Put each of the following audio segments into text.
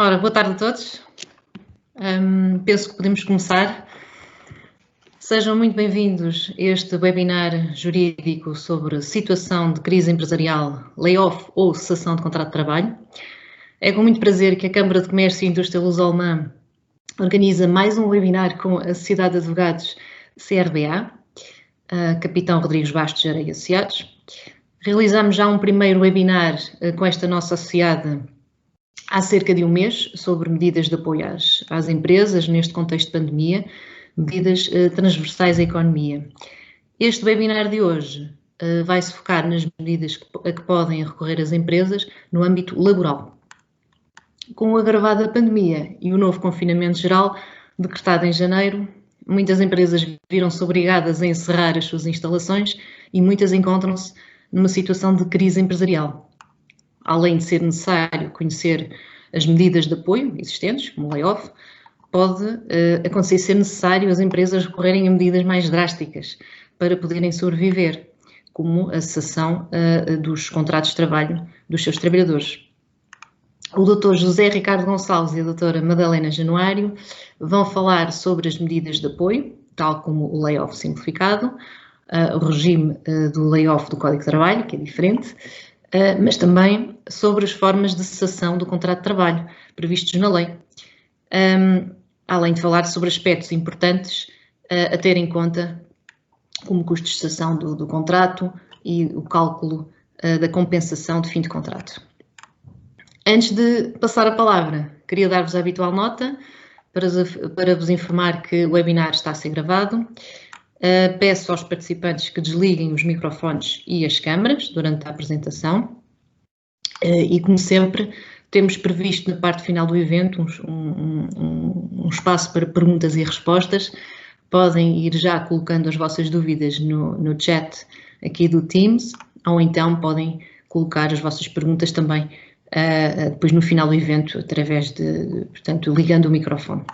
Ora, boa tarde a todos. Penso que podemos começar. Sejam muito bem-vindos a este webinar jurídico sobre situação de crise empresarial, layoff ou cessação de contrato de trabalho. É com muito prazer que a Câmara de Comércio e Indústria Luso-Alemã organiza mais um webinar com a Sociedade de Advogados CRBA, Capitão Rodrigues Bastos Areia Associados. Realizamos já um primeiro webinar com esta nossa associada há cerca de um mês, sobre medidas de apoio às empresas neste contexto de pandemia, medidas transversais à economia. Este webinar de hoje vai se focar nas medidas a que podem recorrer as empresas no âmbito laboral. Com o agravado da pandemia e o novo confinamento geral, decretado em janeiro, muitas empresas viram-se obrigadas a encerrar as suas instalações e muitas encontram-se numa situação de crise empresarial. Além de ser necessário conhecer as medidas de apoio existentes, como o layoff, pode acontecer ser necessário as empresas recorrerem a medidas mais drásticas para poderem sobreviver, como a cessação dos contratos de trabalho dos seus trabalhadores. O Dr. José Ricardo Gonçalves e a Dra. Madalena Januário vão falar sobre as medidas de apoio, tal como o layoff simplificado, o regime do layoff do Código de Trabalho, que é diferente, mas também sobre as formas de cessação do contrato de trabalho previstos na lei, além de falar sobre aspectos importantes a ter em conta, como custos de cessação do contrato e o cálculo da compensação de fim de contrato. Antes de passar a palavra, queria dar-vos a habitual nota para vos informar que o webinar está a ser gravado. Peço aos participantes que desliguem os microfones e as câmaras durante a apresentação e, como sempre, temos previsto na parte final do evento um espaço para perguntas e respostas. Podem ir já colocando as vossas dúvidas no chat aqui do Teams, ou então podem colocar as vossas perguntas também depois no final do evento, através portanto, ligando o microfone.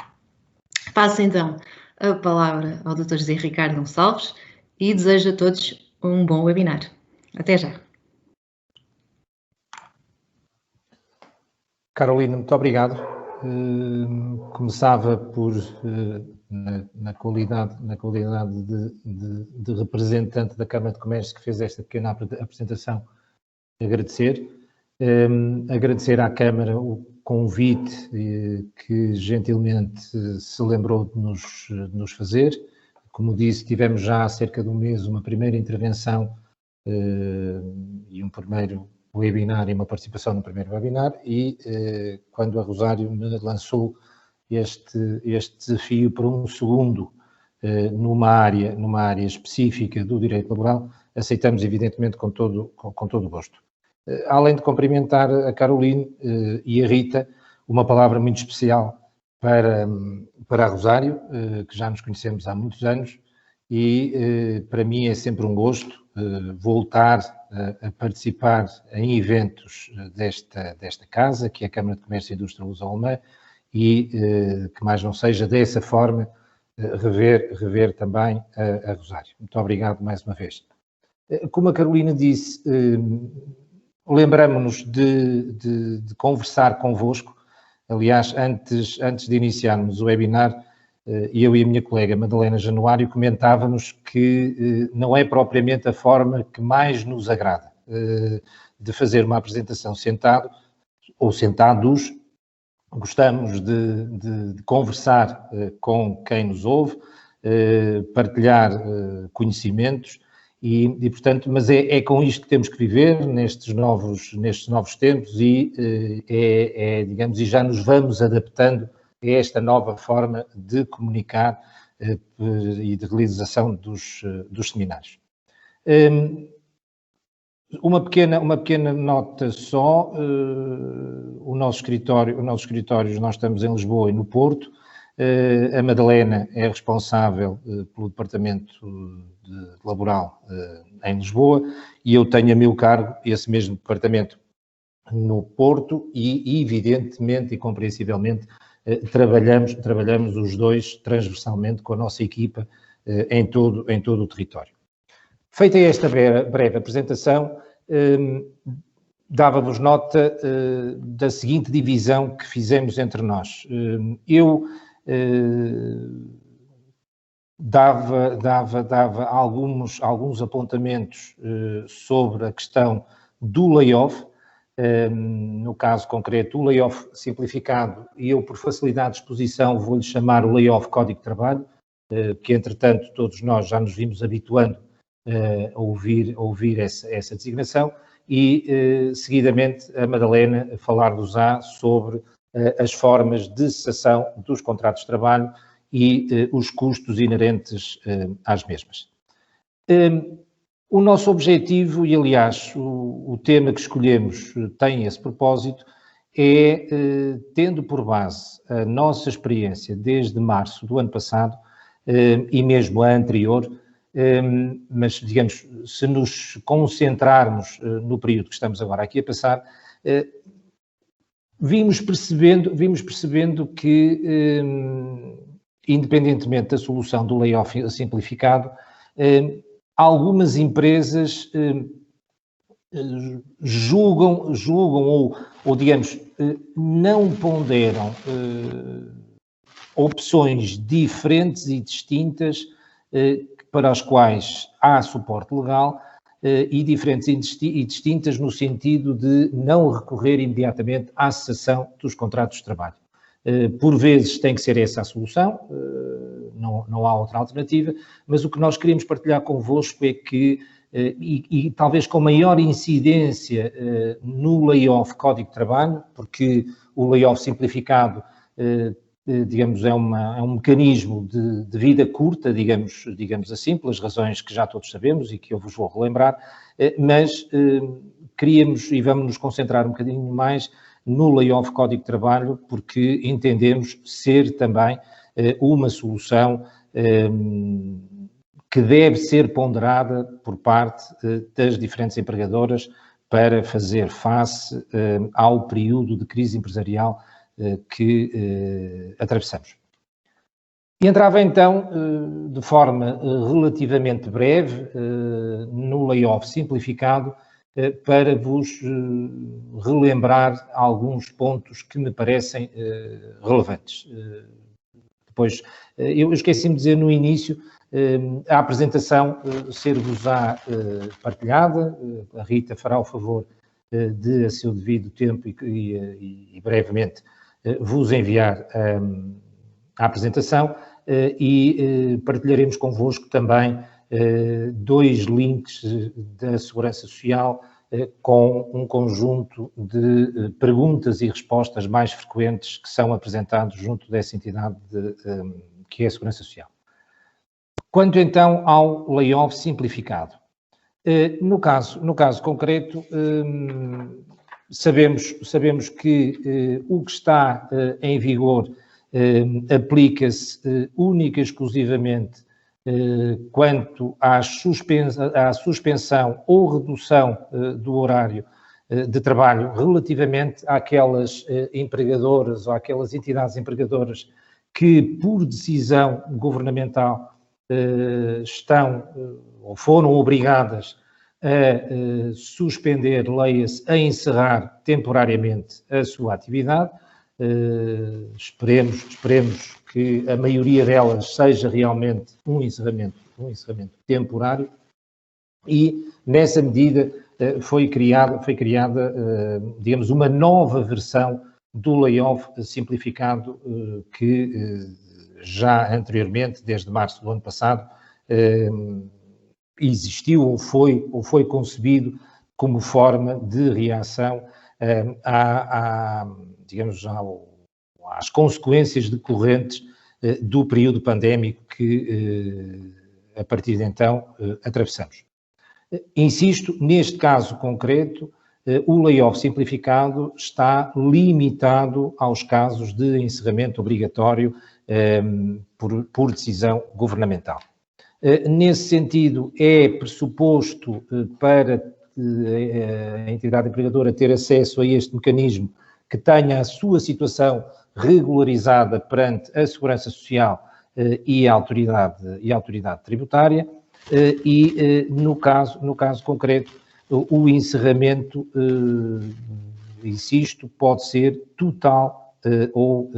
Passo então a palavra ao Dr. José Ricardo Gonçalves e desejo a todos um bom webinar. Até já. Carolina, muito obrigado. Começava por, na qualidade de representante da Câmara de Comércio que fez esta pequena apresentação, agradecer à Câmara o convite que gentilmente se lembrou de nos fazer. Como disse, tivemos já há cerca de um mês uma primeira intervenção e um primeiro webinar e uma participação no primeiro webinar e quando a Rosário me lançou este desafio para um segundo numa área específica do direito laboral, aceitamos evidentemente com todo o gosto. Além de cumprimentar a Caroline e a Rita, uma palavra muito especial para a Rosário, que já nos conhecemos há muitos anos, e para mim é sempre um gosto voltar a participar em eventos desta casa, que é a Câmara de Comércio e Indústria Luso-Alemã, e que mais não seja dessa forma rever também a Rosário. Muito obrigado mais uma vez. Como a Carolina disse, lembramo-nos de conversar convosco. Aliás, antes de iniciarmos o webinar, eu e a minha colega Madalena Januário comentávamos que não é propriamente a forma que mais nos agrada de fazer uma apresentação sentado ou sentados. Gostamos de conversar com quem nos ouve, partilhar conhecimentos e portanto, mas é com isto que temos que viver nestes novos tempos e digamos, e já nos vamos adaptando a esta nova forma de comunicar e de realização dos seminários. Uma pequena nota só, o nosso escritório, nós estamos em Lisboa e no Porto, a Madalena é responsável pelo departamento laboral em Lisboa e eu tenho a meu cargo esse mesmo departamento no Porto e evidentemente e compreensivelmente trabalhamos os dois transversalmente com a nossa equipa em todo o território. Feita esta breve apresentação, dava-vos nota da seguinte divisão que fizemos entre nós. Eu dava alguns apontamentos sobre a questão do layoff, no caso concreto, o layoff simplificado, e eu, por facilidade de exposição, vou-lhe chamar o layoff Código de Trabalho, que, entretanto, todos nós já nos vimos habituando a ouvir essa designação, e, seguidamente, a Madalena falar-nos-á sobre as formas de cessação dos contratos de trabalho e os custos inerentes às mesmas. O nosso objetivo, e aliás o tema que escolhemos tem esse propósito, é, tendo por base a nossa experiência desde março do ano passado e mesmo a anterior, mas digamos, se nos concentrarmos no período que estamos agora aqui a passar, vimos percebendo que, independentemente da solução do layoff simplificado, algumas empresas julgam ou digamos, não ponderam opções diferentes e distintas para as quais há suporte legal e diferentes e distintas no sentido de não recorrer imediatamente à cessação dos contratos de trabalho. Por vezes tem que ser essa a solução, não há outra alternativa, mas o que nós queremos partilhar convosco é que, e talvez com maior incidência no layoff Código de Trabalho, porque o layoff simplificado, digamos, é um mecanismo de vida curta, digamos assim, pelas razões que já todos sabemos e que eu vos vou relembrar, mas queríamos e vamos nos concentrar um bocadinho mais no layoff Código de Trabalho, porque entendemos ser também uma solução que deve ser ponderada por parte das diferentes empregadoras para fazer face ao período de crise empresarial que atravessamos. E entrava então, de forma relativamente breve, no layoff simplificado, para vos relembrar alguns pontos que me parecem relevantes. Depois, eu esqueci-me de dizer no início, a apresentação ser-vos-á partilhada, a Rita fará o favor de, a seu devido tempo e brevemente, vos enviar a apresentação e partilharemos convosco também 2 links da Segurança Social com um conjunto de perguntas e respostas mais frequentes que são apresentados junto dessa entidade que é a Segurança Social. Quanto então ao layoff simplificado, no caso concreto, sabemos que o que está em vigor aplica-se única e exclusivamente quanto à suspensão ou redução do horário de trabalho relativamente àquelas empregadoras ou àquelas entidades empregadoras que, por decisão governamental, estão ou foram obrigadas a suspender, leia-se, a encerrar temporariamente a sua atividade. Esperemos que a maioria delas seja realmente um encerramento temporário e, nessa medida, foi criada, digamos, uma nova versão do layoff simplificado que já anteriormente, desde março do ano passado, existiu ou foi concebido como forma de reação às consequências decorrentes do período pandémico que, a partir de então, atravessamos. Insisto, neste caso concreto, o layoff simplificado está limitado aos casos de encerramento obrigatório por decisão governamental. Nesse sentido, é pressuposto para a entidade empregadora ter acesso a este mecanismo que tenha a sua situação regularizada perante a Segurança Social e a autoridade tributária e, no caso concreto, o encerramento, insisto, pode ser total ou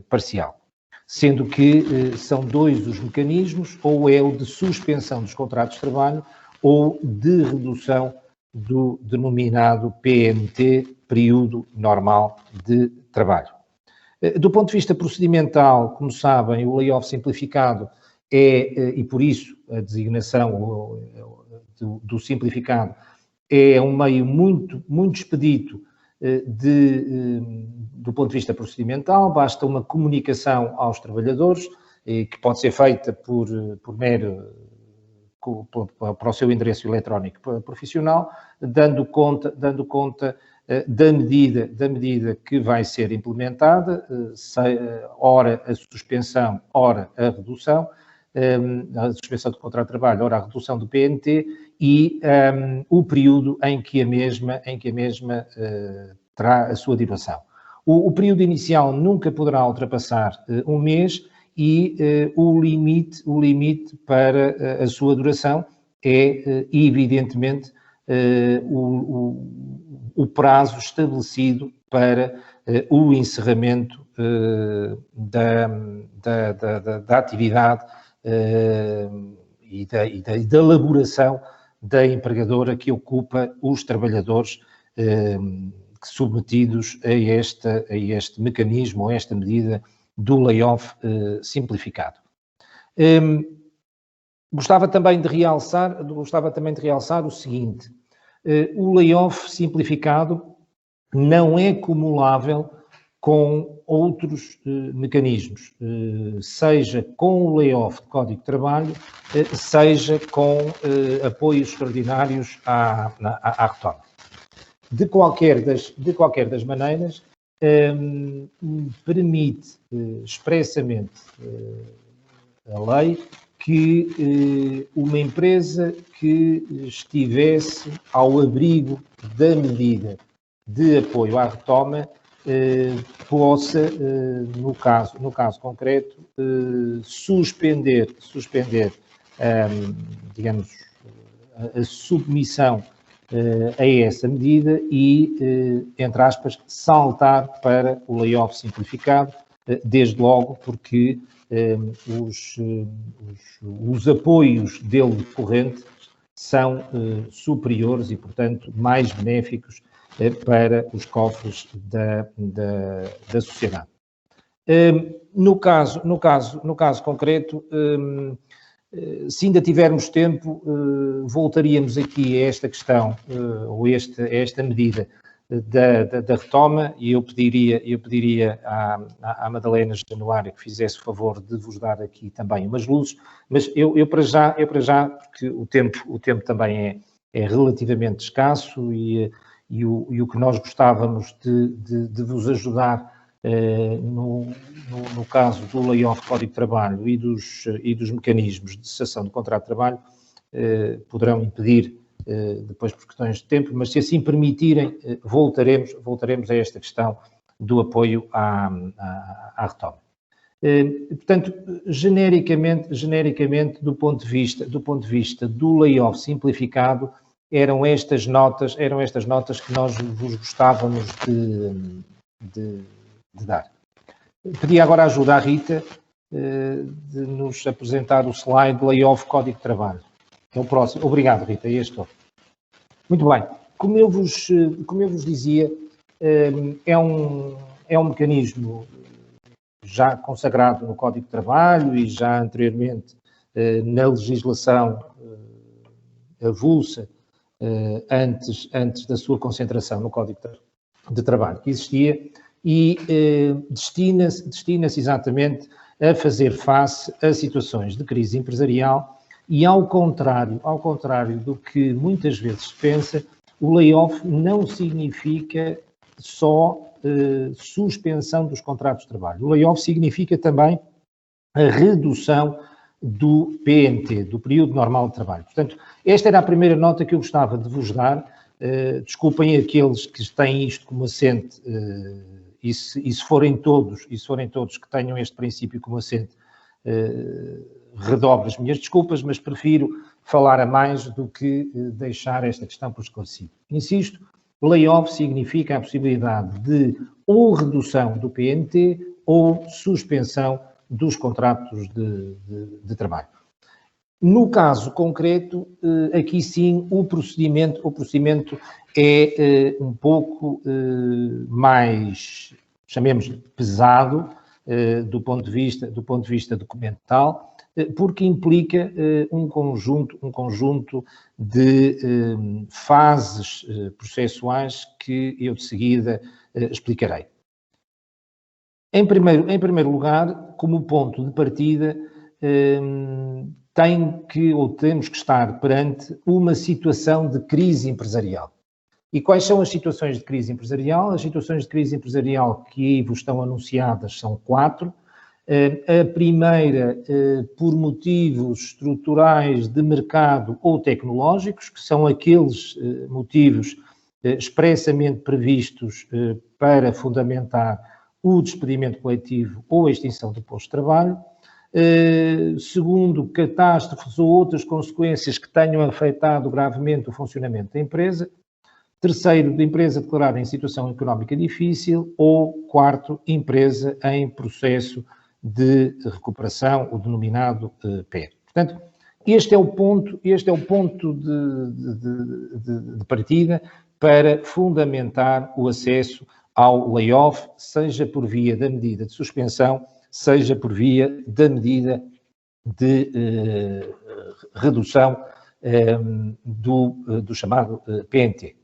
parcial. Sendo que são dois os mecanismos, ou é o de suspensão dos contratos de trabalho ou de redução do denominado PNT, período normal de trabalho. Do ponto de vista procedimental, como sabem, o layoff simplificado e por isso a designação do simplificado, é um meio muito expedito do ponto de vista procedimental. Basta uma comunicação aos trabalhadores, que pode ser feita para o seu endereço eletrónico profissional, dando conta da medida que vai ser implementada, ora a suspensão, ora a redução, a suspensão do contrato de trabalho, ora a redução do PNT e o período em que a mesma terá a sua duração. O período inicial nunca poderá ultrapassar um mês e o limite para a sua duração é, evidentemente, o prazo estabelecido para o encerramento da atividade e da elaboração da empregadora que ocupa os trabalhadores submetidos a este mecanismo, a esta medida do layoff simplificado. Gostava também de realçar o seguinte: o layoff simplificado não é cumulável com outros mecanismos, seja com o layoff de Código de Trabalho, seja com apoios extraordinários à retoma. De qualquer das maneiras, permite expressamente a lei que uma empresa que estivesse ao abrigo da medida de apoio à retoma possa, no caso concreto, suspender, digamos, a submissão a essa medida e, entre aspas, saltar para o layoff simplificado, desde logo porque os apoios dele decorrentes são superiores e, portanto, mais benéficos para os cofres da sociedade. No caso concreto, se ainda tivermos tempo, voltaríamos aqui a esta questão, ou a esta medida da retoma, e eu pediria à Madalena Januário que fizesse o favor de vos dar aqui também umas luzes, mas eu para já, porque o tempo também é relativamente escasso e o que nós gostávamos de vos ajudar no caso do layoff de Código de Trabalho e dos mecanismos de cessação do contrato de trabalho, poderão impedir depois por questões de tempo, mas se assim permitirem, voltaremos a esta questão do apoio à retoma. Portanto, genericamente, do ponto de vista do layoff simplificado, eram estas notas que nós vos gostávamos de dar. Pedi agora ajuda à Rita de nos apresentar o slide Layoff Código de Trabalho. É o próximo. Obrigado, Rita. Estou. Muito bem. Como eu vos dizia, é um mecanismo já consagrado no Código de Trabalho e já anteriormente na legislação avulsa, antes da sua concentração no Código de Trabalho que existia, e destina-se exatamente a fazer face a situações de crise empresarial e, ao contrário do que muitas vezes se pensa, o layoff não significa só suspensão dos contratos de trabalho. O layoff significa também a redução do PNT, do período normal de trabalho. Portanto, esta era a primeira nota que eu gostava de vos dar. Desculpem aqueles que têm isto como assente, e se forem todos que tenham este princípio como assente, redobro as minhas desculpas, mas prefiro falar a mais do que deixar esta questão por esclarecido. Insisto, layoff significa a possibilidade de ou redução do PNT ou suspensão dos contratos de trabalho. No caso concreto, aqui sim, o procedimento é um pouco mais, chamemos pesado, do ponto de vista documental, porque implica um conjunto de fases processuais que eu de seguida explicarei. Em primeiro lugar, como ponto de partida, temos que estar perante uma situação de crise empresarial. E quais são as situações de crise empresarial? As situações de crise empresarial que aí vos estão anunciadas são 4. A primeira, por motivos estruturais de mercado ou tecnológicos, que são aqueles motivos expressamente previstos para fundamentar o despedimento coletivo ou a extinção do posto de trabalho. Segundo, catástrofes ou outras consequências que tenham afetado gravemente o funcionamento da empresa. Terceiro, de empresa declarada em situação económica difícil. Ou quarto, empresa em processo de recuperação, o denominado PER. Portanto, este é o ponto de partida para fundamentar o acesso ao layoff, seja por via da medida de suspensão, seja por via da medida de redução do chamado PNT.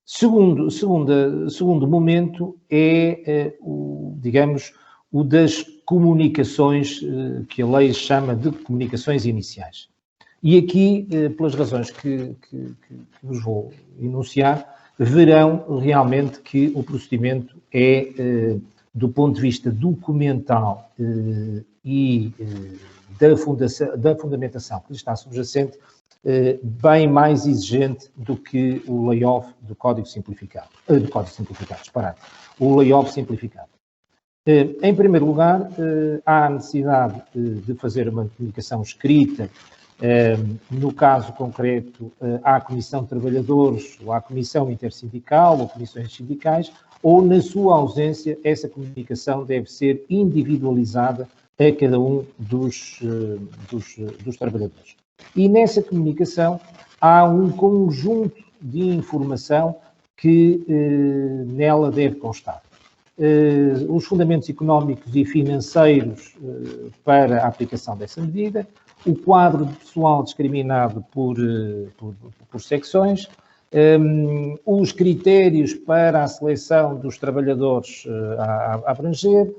Segundo momento é, o das comunicações, que a lei chama de comunicações iniciais. E aqui, pelas razões que vos vou enunciar, verão realmente que o procedimento é, do ponto de vista documental e da fundamentação que lhe está subjacente, bem mais exigente do que o layoff do Código Simplificado. O layoff simplificado. Em primeiro lugar, há a necessidade de fazer uma comunicação escrita, no caso concreto, à Comissão de Trabalhadores, ou à Comissão Intersindical, ou Comissões Sindicais, ou, na sua ausência, essa comunicação deve ser individualizada a cada um dos trabalhadores. E nessa comunicação há um conjunto de informação que nela deve constar. Os fundamentos económicos e financeiros para a aplicação dessa medida, o quadro de pessoal discriminado por secções, os critérios para a seleção dos trabalhadores a abranger,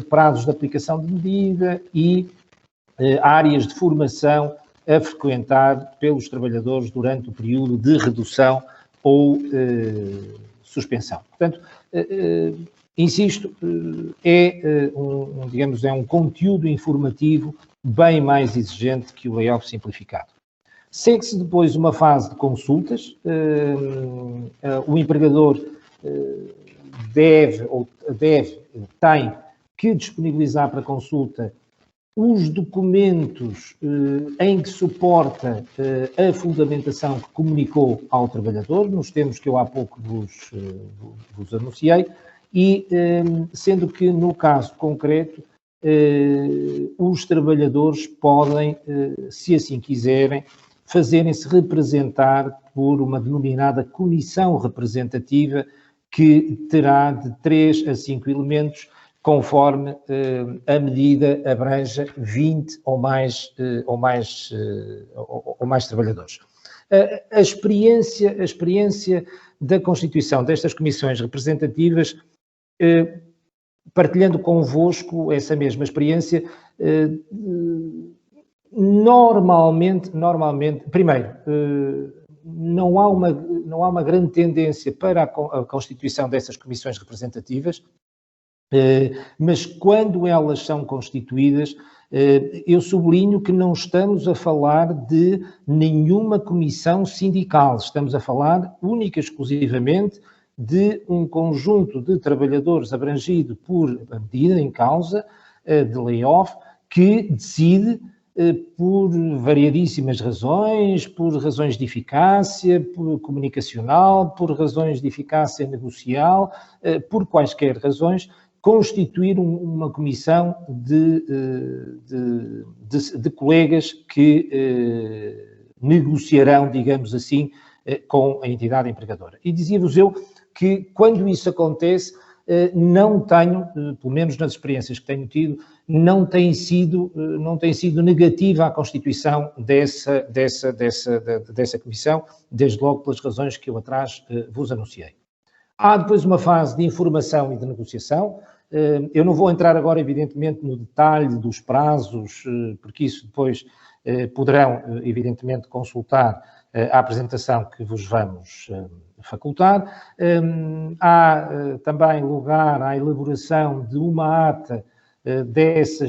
prazos de aplicação de medida e áreas de formação a frequentar pelos trabalhadores durante o período de redução ou suspensão. Portanto, insisto, é um conteúdo informativo bem mais exigente que o layoff simplificado. Segue-se depois uma fase de consultas. O empregador tem que disponibilizar para consulta os documentos em que suporta a fundamentação que comunicou ao trabalhador, nos termos que eu há pouco vos anunciei, e sendo que, no caso concreto, os trabalhadores podem, se assim quiserem, fazerem-se representar por uma denominada comissão representativa que terá de 3 a 5 elementos, conforme a medida abranja 20 ou mais trabalhadores. A experiência da constituição destas comissões representativas, partilhando convosco essa mesma experiência, normalmente, primeiro, não há uma grande tendência para a constituição dessas comissões representativas, mas quando elas são constituídas, eu sublinho que não estamos a falar de nenhuma comissão sindical, estamos a falar única e exclusivamente de um conjunto de trabalhadores abrangido por a medida em causa de layoff, que decide por variadíssimas razões, por razões de eficácia por comunicacional, por razões de eficácia negocial, por quaisquer razões, constituir uma comissão de colegas que negociarão, digamos assim, com a entidade empregadora. E dizia-vos eu que, quando isso acontece, não tenho, pelo menos nas experiências que tenho tido, não tem sido negativa a constituição dessa comissão, desde logo pelas razões que eu atrás vos anunciei. Há depois uma fase de informação e de negociação. Eu não vou entrar agora, evidentemente, no detalhe dos prazos, porque isso depois poderão, evidentemente, consultar a apresentação que vos vamos facultar. Há também lugar à elaboração de uma ata dessa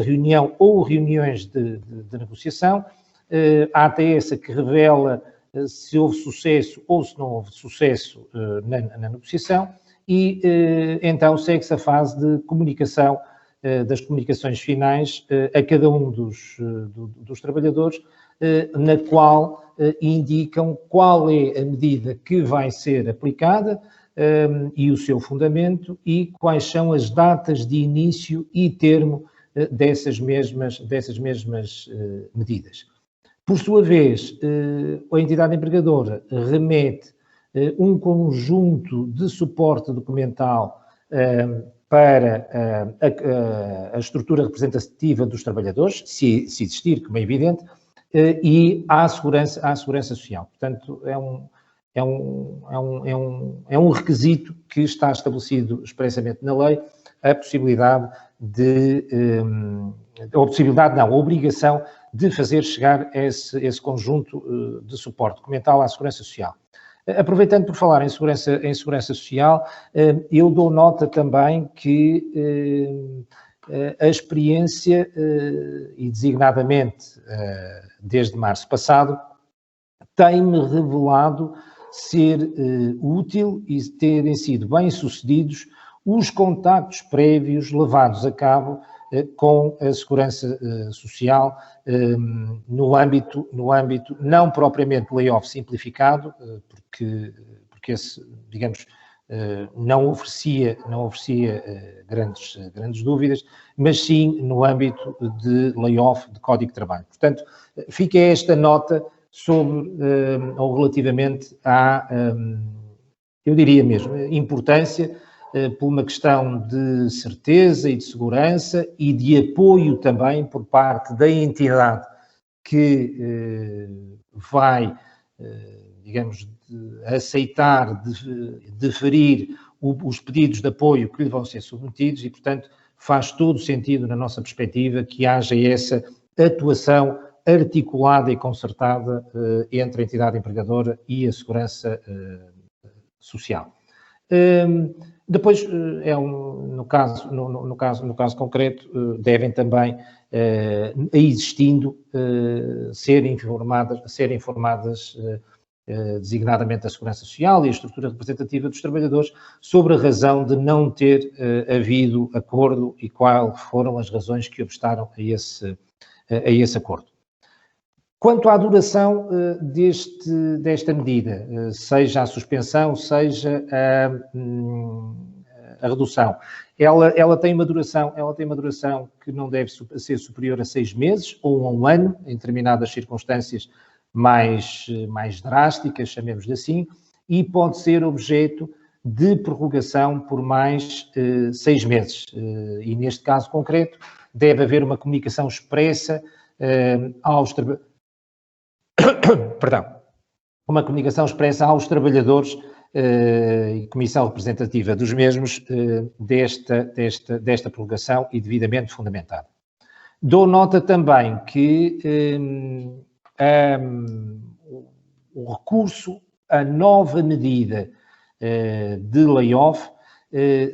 reunião ou reuniões de negociação. A ata essa que revela se houve sucesso ou se não houve sucesso na negociação e então segue-se a fase de comunicação, das comunicações finais a cada um dos trabalhadores, na qual indicam qual é a medida que vai ser aplicada e o seu fundamento e quais são as datas de início e termo dessas mesmas medidas. Por sua vez, a entidade empregadora remete um conjunto de suporte documental para a estrutura representativa dos trabalhadores, se existir, como é evidente, e à segurança social. Portanto, é um requisito que está estabelecido expressamente na lei, a obrigação de fazer chegar esse conjunto de suporte documental à segurança social. Aproveitando por falar em segurança social, eu dou nota também que a experiência, e designadamente desde março passado, tem-me revelado ser útil e terem sido bem-sucedidos os contactos prévios levados a cabo com a segurança social no âmbito não propriamente layoff simplificado, porque esse, digamos, não oferecia grandes dúvidas, mas sim no âmbito de layoff de Código de Trabalho. Portanto, fica esta nota sobre, ou relativamente à, eu diria mesmo, importância por uma questão de certeza e de segurança e de apoio também por parte da entidade que vai, digamos, aceitar, deferir os pedidos de apoio que lhe vão ser submetidos e, portanto, faz todo sentido, na nossa perspectiva, que haja essa atuação articulada e concertada entre a entidade empregadora e a segurança social. Depois, no caso concreto, devem também, existindo, ser informadas designadamente a Segurança Social e a estrutura representativa dos trabalhadores sobre a razão de não ter havido acordo e quais foram as razões que obstaram a esse acordo. Quanto à duração desta medida, seja a suspensão, seja a redução, ela tem uma duração que não deve ser superior a 6 meses ou a 1 ano, em determinadas circunstâncias mais drásticas, chamemos-lhe assim, e pode ser objeto de prorrogação por mais 6 meses. E neste caso concreto, deve haver uma comunicação expressa aos trabalhadores e comissão representativa dos mesmos desta prorrogação e devidamente fundamentada. Dou nota também que o recurso à nova medida de layoff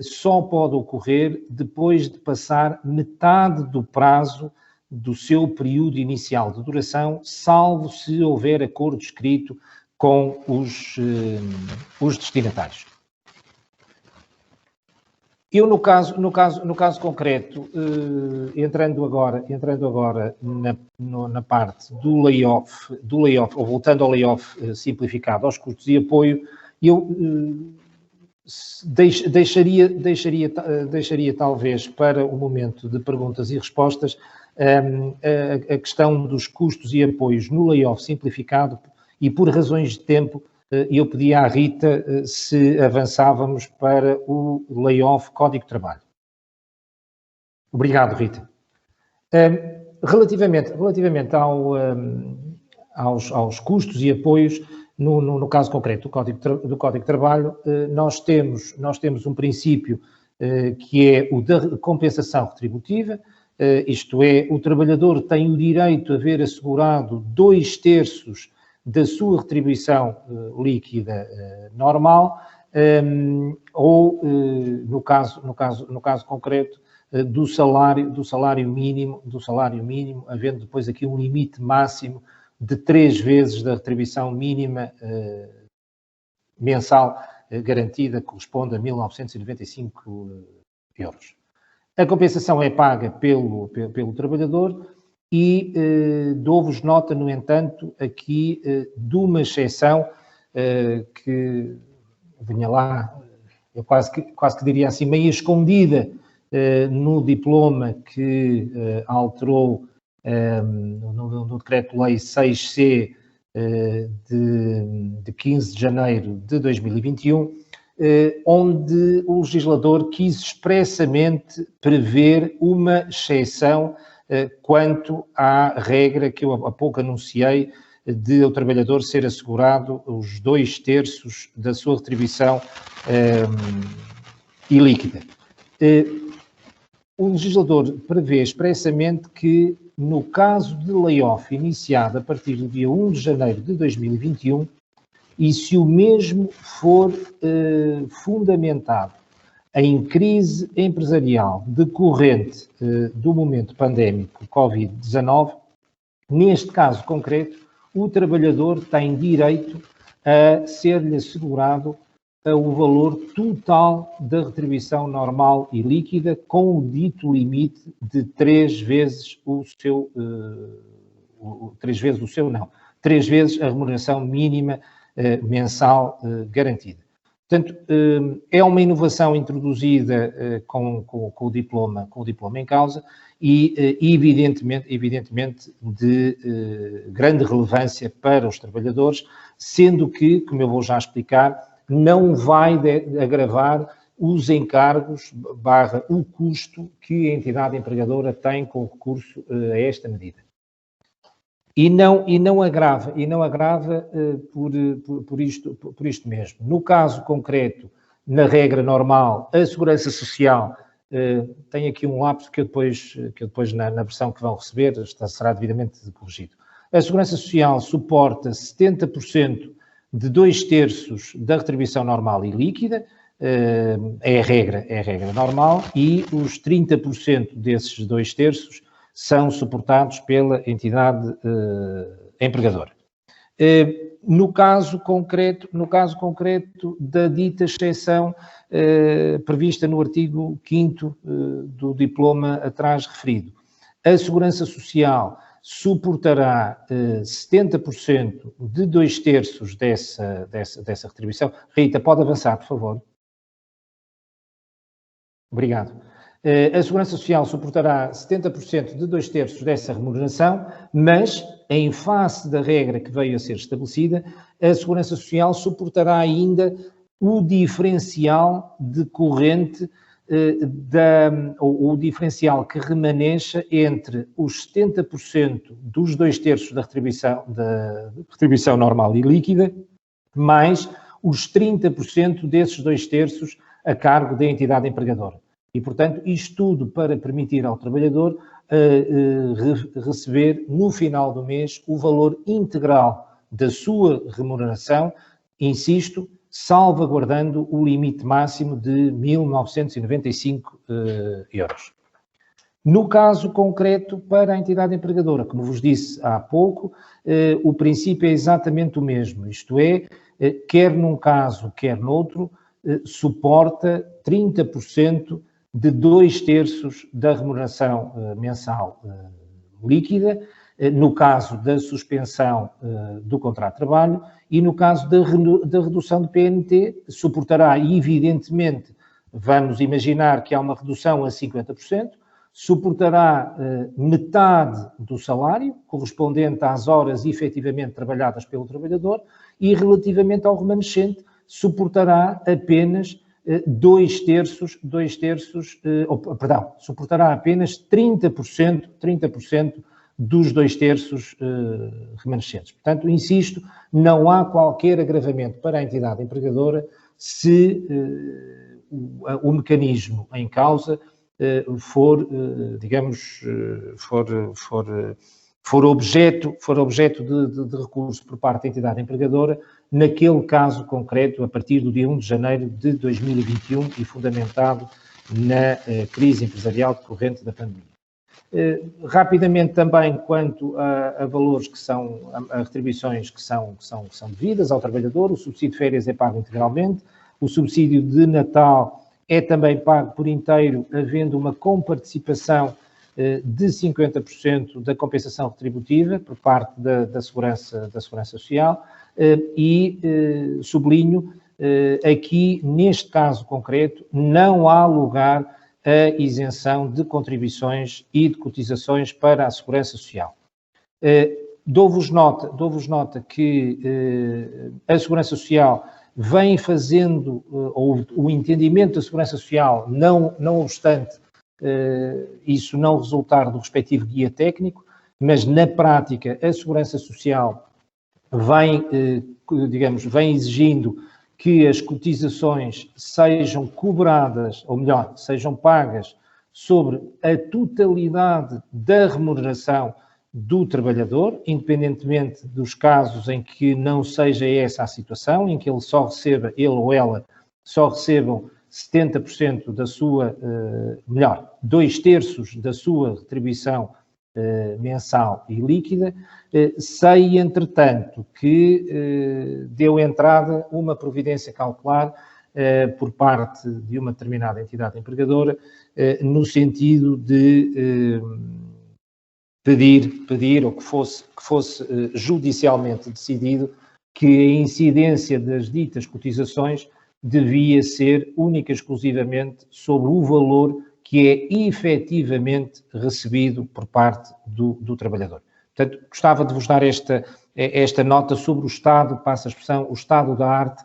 só pode ocorrer depois de passar metade do prazo do seu período inicial de duração, salvo se houver acordo escrito com os destinatários. Eu, no caso concreto, entrando agora na parte do layoff, ou voltando ao layoff simplificado, aos custos e apoio, eu deixaria talvez para o momento de perguntas e respostas a questão dos custos e apoios no layoff simplificado, e por razões de tempo eu pedi à Rita se avançávamos para o layoff Código de Trabalho. Obrigado, Rita. Relativamente aos custos e apoios, no caso concreto do Código de Trabalho, nós temos um princípio que é o da compensação retributiva, isto é, o trabalhador tem o direito a ver assegurado 2/3 da sua retribuição líquida normal, ou, no caso concreto, do salário mínimo, havendo depois aqui um limite máximo de 3 vezes da retribuição mínima mensal garantida, que corresponde a 1.995 euros. A compensação é paga pelo trabalhador e dou-vos nota, no entanto, aqui de uma exceção que vinha lá, eu quase que diria assim, meio escondida no diploma que alterou no Decreto-Lei 6C de 15 de janeiro de 2021, onde o legislador quis expressamente prever uma exceção quanto à regra que eu há pouco anunciei, de o trabalhador ser assegurado os 2/3 da sua retribuição ilíquida. O legislador prevê expressamente que, no caso de layoff iniciado a partir do dia 1 de janeiro de 2021, e se o mesmo for fundamentado em crise empresarial decorrente do momento pandémico Covid-19, neste caso concreto, o trabalhador tem direito a ser-lhe assegurado o valor total da retribuição normal e líquida, com o dito limite de 3 vezes a remuneração mínima mensal garantida. Portanto, é uma inovação introduzida com o diploma em causa e, evidentemente de grande relevância para os trabalhadores, sendo que, como eu vou já explicar, não vai agravar os encargos / o custo que a entidade empregadora tem com o recurso a esta medida. E não agrava por isto mesmo. No caso concreto, na regra normal, a Segurança Social tem aqui um lapso que eu depois na versão que vão receber será devidamente corrigido. A Segurança Social suporta 70% de 2/3 da retribuição normal e líquida, é a regra normal, e os 30% desses 2/3 são suportados pela entidade empregadora. No caso concreto da dita exceção prevista no artigo 5º do diploma atrás referido, a Segurança Social suportará 70% de 2/3 dessa retribuição. Rita, pode avançar, por favor? Obrigado. A Segurança Social suportará 70% de 2/3 dessa remuneração, mas, em face da regra que veio a ser estabelecida, a Segurança Social suportará ainda o diferencial decorrente o diferencial que remaneja entre os 70% dos 2/3 da retribuição normal e líquida, mais os 30% desses 2/3 a cargo da entidade empregadora. E, portanto, isto tudo para permitir ao trabalhador receber, no final do mês, o valor integral da sua remuneração, insisto, salvaguardando o limite máximo de 1.995 euros. No caso concreto, para a entidade empregadora, como vos disse há pouco, o princípio é exatamente o mesmo, isto é, quer num caso, quer noutro, suporta 30% de 2/3 da remuneração mensal líquida, no caso da suspensão do contrato de trabalho, e no caso da redução do PNT, suportará, evidentemente, vamos imaginar que há uma redução a 50%, suportará metade do salário, correspondente às horas efetivamente trabalhadas pelo trabalhador, e relativamente ao remanescente, suportará apenas suportará apenas 30% dos 2/3 remanescentes. Portanto, insisto, não há qualquer agravamento para a entidade empregadora se o mecanismo em causa for objeto de recurso por parte da entidade empregadora, naquele caso concreto, a partir do dia 1 de janeiro de 2021 e fundamentado na crise empresarial decorrente da pandemia. Rapidamente também, quanto a valores que são, a retribuições que são devidas ao trabalhador, o subsídio de férias é pago integralmente, o subsídio de Natal é também pago por inteiro, havendo uma comparticipação de 50% da compensação retributiva por parte da Segurança Social e sublinho aqui, neste caso concreto, não há lugar a isenção de contribuições e de cotizações para a Segurança Social. Dou-vos nota que a Segurança Social vem fazendo, ou o entendimento da Segurança Social, não obstante isso não resultar do respectivo guia técnico, mas na prática a Segurança Social vem exigindo que as cotizações sejam cobradas, ou melhor, sejam pagas sobre a totalidade da remuneração do trabalhador, independentemente dos casos em que não seja essa a situação, em que ele ou ela só recebam 70% da sua, 2/3 da sua retribuição mensal e líquida. Sei, entretanto, que deu entrada uma providência cautelar por parte de uma determinada entidade empregadora, no sentido de pedir ou que fosse judicialmente decidido que a incidência das ditas cotizações devia ser única e exclusivamente sobre o valor que é efetivamente recebido por parte do trabalhador. Portanto, gostava de vos dar esta nota sobre o estado, passa a expressão, o estado da arte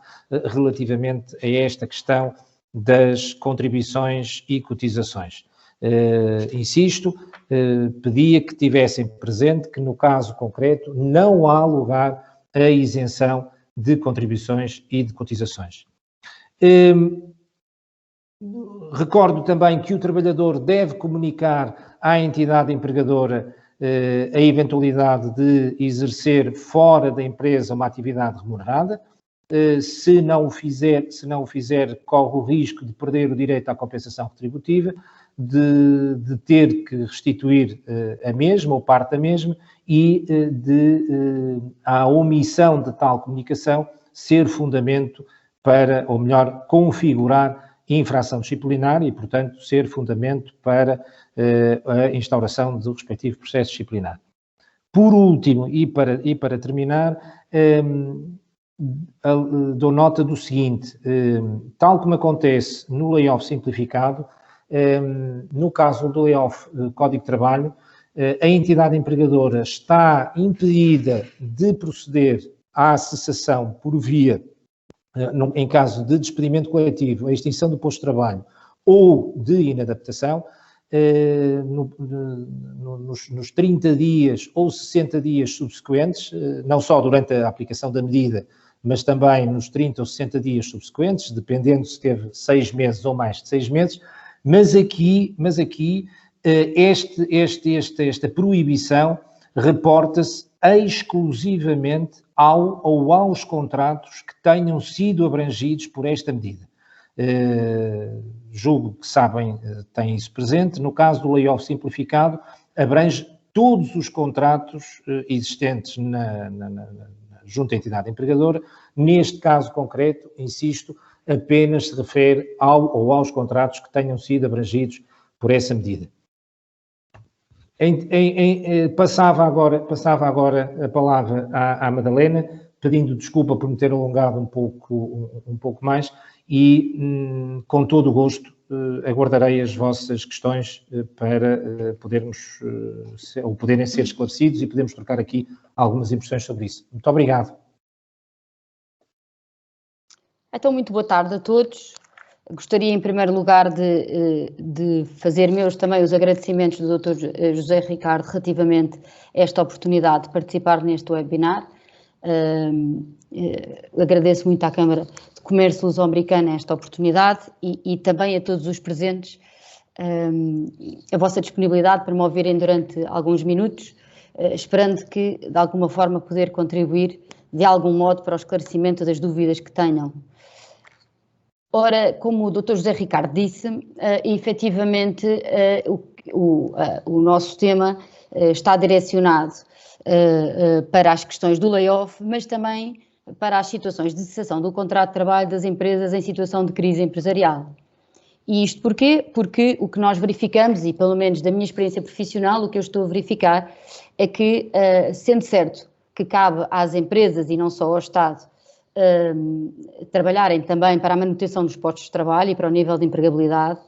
relativamente a esta questão das contribuições e cotizações. Insisto, pedia que tivessem presente que no caso concreto não há lugar a isenção de contribuições e de cotizações. Recordo também que o trabalhador deve comunicar à entidade empregadora a eventualidade de exercer fora da empresa uma atividade remunerada. Se não o fizer, corre o risco de perder o direito à compensação retributiva, de ter que restituir a mesma ou parte da mesma e a omissão de tal comunicação ser fundamento para, ou melhor, configurar infração disciplinar e, portanto, ser fundamento para a instauração do respectivo processo disciplinar. Por último, e para terminar, dou nota do seguinte, tal como acontece no layoff simplificado, no caso do layoff Código de Trabalho, a entidade empregadora está impedida de proceder à cessação por via, em caso de despedimento coletivo, a extinção do posto de trabalho ou de inadaptação, nos 30 dias ou 60 dias subsequentes, não só durante a aplicação da medida, mas também nos 30 ou 60 dias subsequentes, dependendo se teve 6 meses ou mais de 6 meses, mas aqui esta proibição reporta-se exclusivamente aos contratos que tenham sido abrangidos por esta medida. Julgo que sabem, têm isso presente, no caso do layoff simplificado, abrange todos os contratos existentes junto à entidade empregadora. Neste caso concreto, insisto, apenas se refere aos contratos que tenham sido abrangidos por essa medida. Passava agora a palavra à Madalena, pedindo desculpa por me ter alongado um pouco mais e, com todo o gosto, aguardarei as vossas questões para poderem ser esclarecidos e podermos trocar aqui algumas impressões sobre isso. Muito obrigado. Então, muito boa tarde a todos. Gostaria, em primeiro lugar, de fazer meus também os agradecimentos do Dr. José Ricardo relativamente a esta oportunidade de participar neste webinar. Agradeço muito à Câmara de Comércio Luso-Americana esta oportunidade e também a todos os presentes a vossa disponibilidade para me ouvirem durante alguns minutos, esperando que, de alguma forma, poder contribuir de algum modo para o esclarecimento das dúvidas que tenham. Ora, como o Dr. José Ricardo disse, efetivamente o nosso tema está direcionado para as questões do layoff, mas também para as situações de cessação do contrato de trabalho das empresas em situação de crise empresarial. E isto porquê? Porque o que nós verificamos, e pelo menos da minha experiência profissional, o que eu estou a verificar é que, sendo certo que cabe às empresas e não só ao Estado trabalharem também para a manutenção dos postos de trabalho e para o nível de empregabilidade,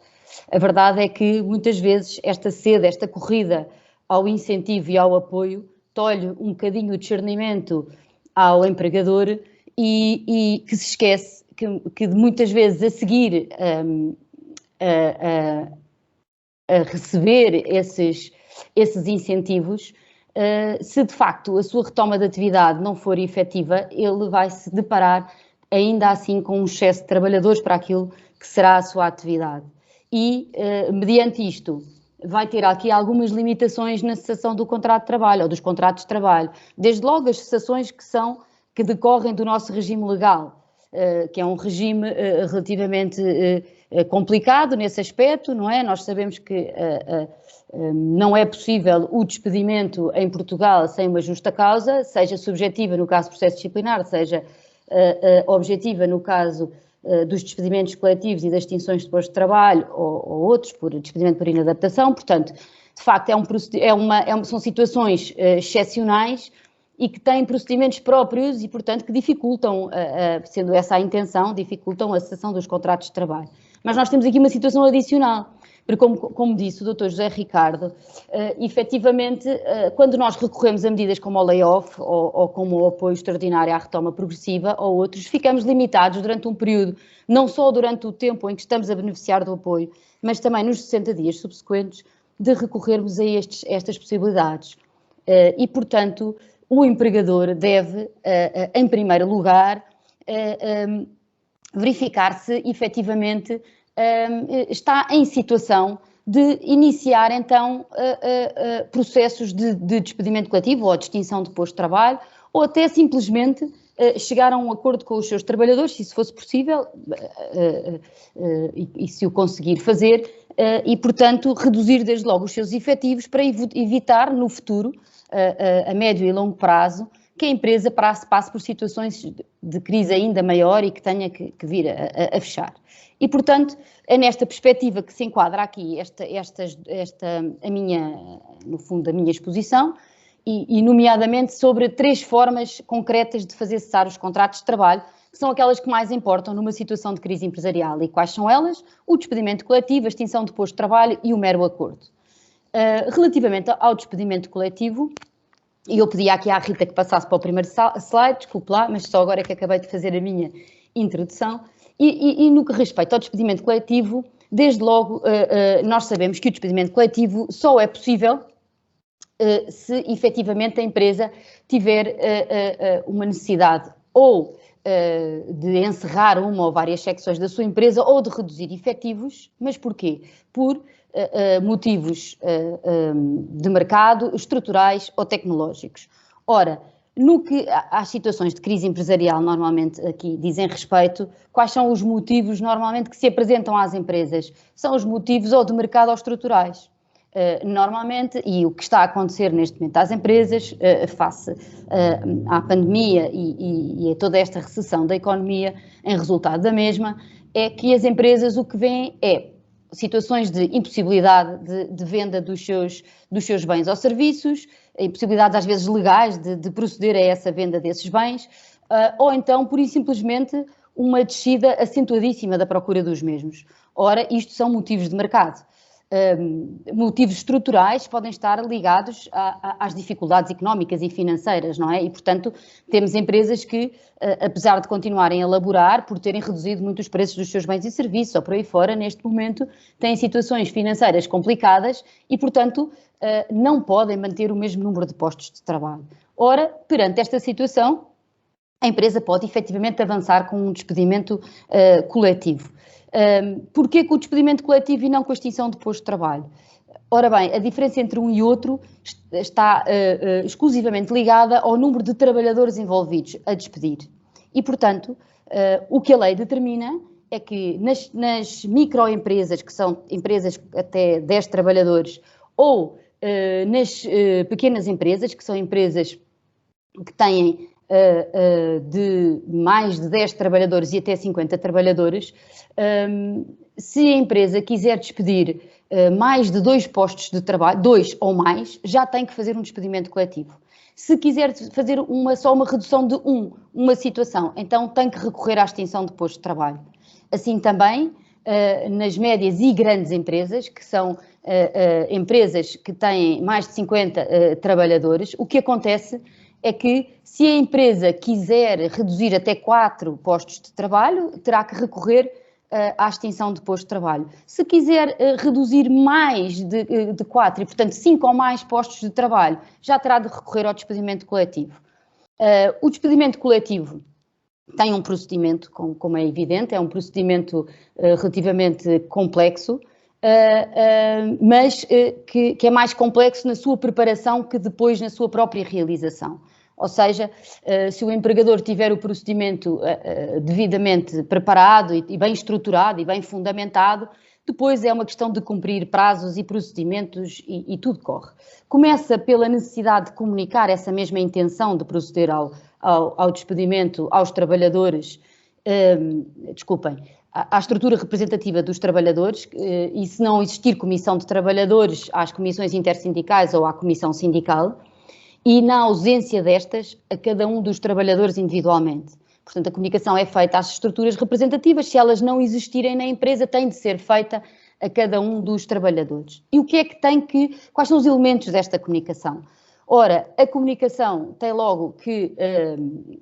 a verdade é que muitas vezes esta sede, esta corrida ao incentivo e ao apoio, tolhe um bocadinho o discernimento ao empregador e que se esquece que muitas vezes a seguir a receber esses incentivos, se de facto a sua retoma de atividade não for efetiva, ele vai se deparar ainda assim com um excesso de trabalhadores para aquilo que será a sua atividade. E, mediante isto, vai ter aqui algumas limitações na cessação do contrato de trabalho ou dos contratos de trabalho. Desde logo as cessações que decorrem do nosso regime legal, que é um regime relativamente complicado nesse aspecto, não é? Nós sabemos que não é possível o despedimento em Portugal sem uma justa causa, seja subjetiva no caso do processo disciplinar, seja objetiva no caso dos despedimentos coletivos e das extinções de postos de trabalho ou outros por despedimento por inadaptação. Portanto, de facto, são situações excepcionais e que têm procedimentos próprios e, portanto, que dificultam, sendo essa a intenção, dificultam a cessação dos contratos de trabalho. Mas nós temos aqui uma situação adicional, porque, como disse o Dr. José Ricardo, efetivamente, quando nós recorremos a medidas como o layoff ou como o apoio extraordinário à retoma progressiva ou outros, ficamos limitados durante um período, não só durante o tempo em que estamos a beneficiar do apoio, mas também nos 60 dias subsequentes, de recorrermos a estas possibilidades. E, portanto, o empregador deve, em primeiro lugar, verificar se efetivamente está em situação de iniciar então processos de despedimento coletivo ou de extinção de posto de trabalho, ou até simplesmente chegar a um acordo com os seus trabalhadores, se isso fosse possível, e se o conseguir fazer, e portanto reduzir desde logo os seus efetivos para evitar no futuro, a médio e longo prazo, que a empresa passe por situações de crise ainda maior e que tenha que vir a fechar. E, portanto, é nesta perspectiva que se enquadra aqui no fundo, a minha exposição, e nomeadamente sobre 3 formas concretas de fazer cessar os contratos de trabalho, que são aquelas que mais importam numa situação de crise empresarial. E quais são elas? O despedimento coletivo, a extinção de posto de trabalho e o mero acordo. Relativamente ao despedimento coletivo, e eu pedi aqui à Rita que passasse para o primeiro slide, desculpe lá, mas só agora é que acabei de fazer a minha introdução. E no que respeita ao despedimento coletivo, desde logo nós sabemos que o despedimento coletivo só é possível se efetivamente a empresa tiver uma necessidade ou de encerrar uma ou várias secções da sua empresa ou de reduzir efetivos. Mas porquê? Por motivos de mercado, estruturais ou tecnológicos. Ora, no que às situações de crise empresarial normalmente aqui dizem respeito, quais são os motivos normalmente que se apresentam às empresas? São os motivos ou de mercado ou estruturais. Normalmente, e o que está a acontecer neste momento às empresas, face à pandemia e a toda esta recessão da economia, em resultado da mesma, é que as empresas o que veem é situações de impossibilidade de venda dos seus bens ou serviços, impossibilidades às vezes legais de proceder a essa venda desses bens, ou então, pura e simplesmente, uma descida acentuadíssima da procura dos mesmos. Ora, isto são motivos de mercado. Motivos estruturais podem estar ligados às dificuldades económicas e financeiras, não é? E, portanto, temos empresas que, apesar de continuarem a laborar, por terem reduzido muito os preços dos seus bens e serviços, ou por aí fora, neste momento, têm situações financeiras complicadas e, portanto, não podem manter o mesmo número de postos de trabalho. Ora, perante esta situação, a empresa pode efetivamente avançar com um despedimento coletivo. Porquê com o despedimento coletivo e não com a extinção de posto de trabalho? Ora bem, a diferença entre um e outro está exclusivamente ligada ao número de trabalhadores envolvidos a despedir. E, portanto, o que a lei determina é que nas microempresas, que são empresas até 10 trabalhadores, ou nas pequenas empresas, que são empresas que têm de mais de 10 trabalhadores e até 50 trabalhadores, se a empresa quiser despedir mais de 2 postos de trabalho, 2 ou mais, já tem que fazer um despedimento coletivo. Se quiser fazer só uma redução de uma situação, então tem que recorrer à extinção de posto de trabalho. Assim também, nas médias e grandes empresas, que são empresas que têm mais de 50 trabalhadores, o que acontece é que, se a empresa quiser reduzir até 4 postos de trabalho, terá que recorrer à extinção de posto de trabalho. Se quiser reduzir mais de 4 e, portanto, 5 ou mais postos de trabalho, já terá de recorrer ao despedimento coletivo. O despedimento coletivo tem um procedimento, como é evidente, é um procedimento relativamente complexo, mas que é mais complexo na sua preparação que depois na sua própria realização. Ou seja, se o empregador tiver o procedimento devidamente preparado e bem estruturado e bem fundamentado, depois é uma questão de cumprir prazos e procedimentos e tudo corre. Começa pela necessidade de comunicar essa mesma intenção de proceder ao despedimento aos trabalhadores, à estrutura representativa dos trabalhadores, e se não existir comissão de trabalhadores, às comissões intersindicais ou à comissão sindical, e na ausência destas, a cada um dos trabalhadores individualmente. Portanto, a comunicação é feita às estruturas representativas, se elas não existirem na empresa, tem de ser feita a cada um dos trabalhadores. E o que é que quais são os elementos desta comunicação? Ora, a comunicação tem logo que,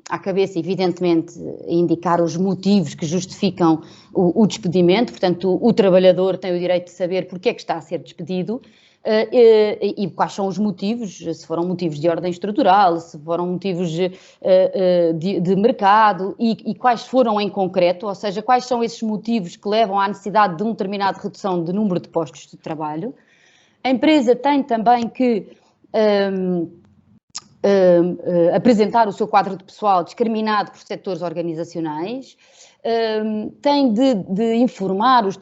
à cabeça, evidentemente, indicar os motivos que justificam o despedimento, portanto, o trabalhador tem o direito de saber porque é que está a ser despedido, e quais são os motivos, se foram motivos de ordem estrutural, se foram motivos de mercado e quais foram em concreto, ou seja, quais são esses motivos que levam à necessidade de uma determinada redução de número de postos de trabalho. A empresa tem também que apresentar o seu quadro de pessoal discriminado por setores organizacionais, tem de informar os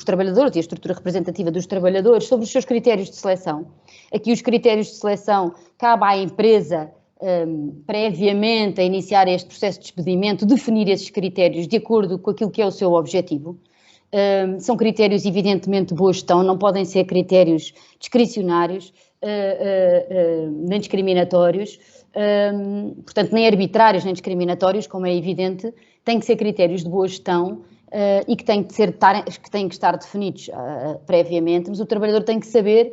trabalhadores e a estrutura representativa dos trabalhadores sobre os seus critérios de seleção. Aqui os critérios de seleção cabe à empresa, previamente a iniciar este processo de despedimento, definir esses critérios de acordo com aquilo que é o seu objetivo. São critérios evidentemente de boa gestão, não podem ser critérios discricionários, nem discriminatórios, portanto nem arbitrários nem discriminatórios, como é evidente. Têm que ser critérios de boa gestão e que têm que estar definidos previamente, mas o trabalhador tem que saber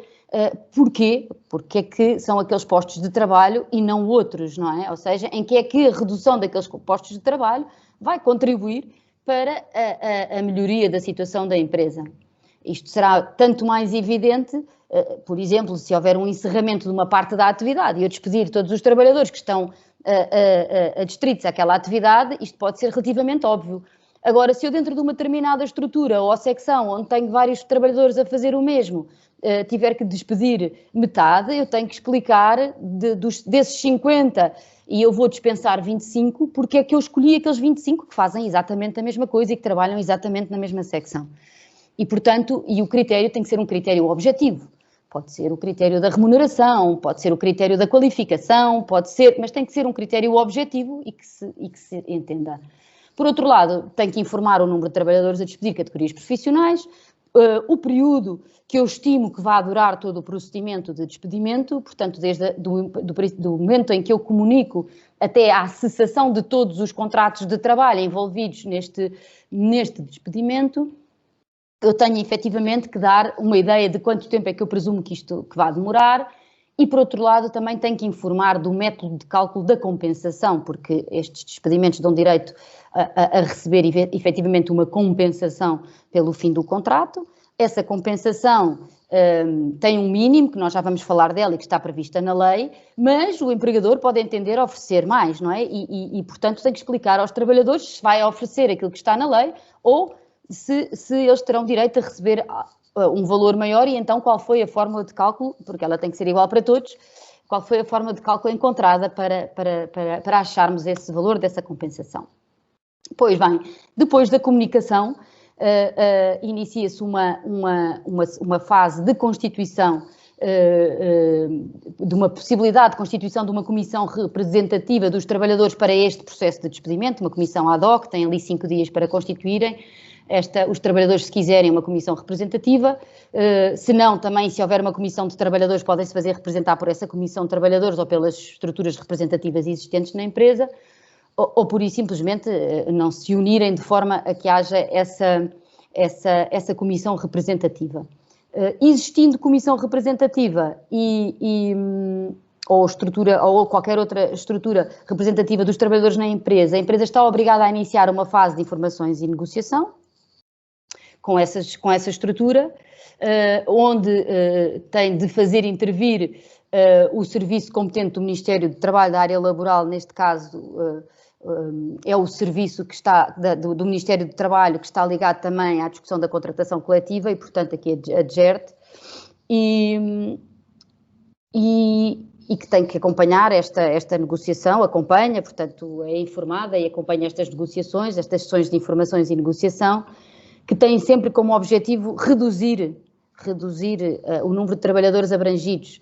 porque é que são aqueles postos de trabalho e não outros, não é? Ou seja, em que é que a redução daqueles postos de trabalho vai contribuir para a melhoria da situação da empresa. Isto será tanto mais evidente, por exemplo, se houver um encerramento de uma parte da atividade e eu despedir todos os trabalhadores que estão adstritos àquela atividade, isto pode ser relativamente óbvio. Agora, se eu dentro de uma determinada estrutura ou secção, onde tenho vários trabalhadores a fazer o mesmo, tiver que despedir metade, eu tenho que explicar desses 50 e eu vou dispensar 25, porque é que eu escolhi aqueles 25 que fazem exatamente a mesma coisa e que trabalham exatamente na mesma secção. E, portanto, o critério tem que ser um critério objetivo, Pode ser o critério da remuneração, pode ser o critério da qualificação, pode ser, mas tem que ser um critério objetivo e que se entenda. Por outro lado, tem que informar o número de trabalhadores a despedir, categorias profissionais, o período que eu estimo que vai durar todo o procedimento de despedimento, portanto, desde do momento em que eu comunico até à cessação de todos os contratos de trabalho envolvidos neste despedimento, eu tenho efetivamente que dar uma ideia de quanto tempo é que eu presumo que isto vai demorar e, por outro lado, também tenho que informar do método de cálculo da compensação, porque estes despedimentos dão direito a receber efetivamente uma compensação pelo fim do contrato. Essa compensação tem um mínimo, que nós já vamos falar dela e que está prevista na lei, mas o empregador pode entender oferecer mais, não é? E portanto, tem que explicar aos trabalhadores se vai oferecer aquilo que está na lei ou se eles terão direito a receber um valor maior e então qual foi a fórmula de cálculo, porque ela tem que ser igual para todos, qual foi a fórmula de cálculo encontrada para acharmos esse valor dessa compensação. Pois bem, depois da comunicação, inicia-se uma fase de constituição, de uma possibilidade de constituição de uma comissão representativa dos trabalhadores para este processo de despedimento, uma comissão ad hoc, tem ali 5 dias para constituírem. Os trabalhadores, se quiserem, uma comissão representativa, se não, também, se houver uma comissão de trabalhadores, podem-se fazer representar por essa comissão de trabalhadores ou pelas estruturas representativas existentes na empresa, ou por isso simplesmente não se unirem de forma a que haja essa comissão representativa. Existindo comissão representativa ou qualquer outra estrutura representativa dos trabalhadores na empresa, a empresa está obrigada a iniciar uma fase de informações e negociação com essa estrutura, onde tem de fazer intervir o serviço competente do Ministério do Trabalho da área laboral, neste caso é o serviço que está do Ministério do Trabalho, que está ligado também à discussão da contratação coletiva e, portanto, aqui a DGERT, e que tem que acompanhar esta negociação, acompanha, portanto, é informada e acompanha estas negociações, estas sessões de informações e negociação, que têm sempre como objetivo reduzir o número de trabalhadores abrangidos.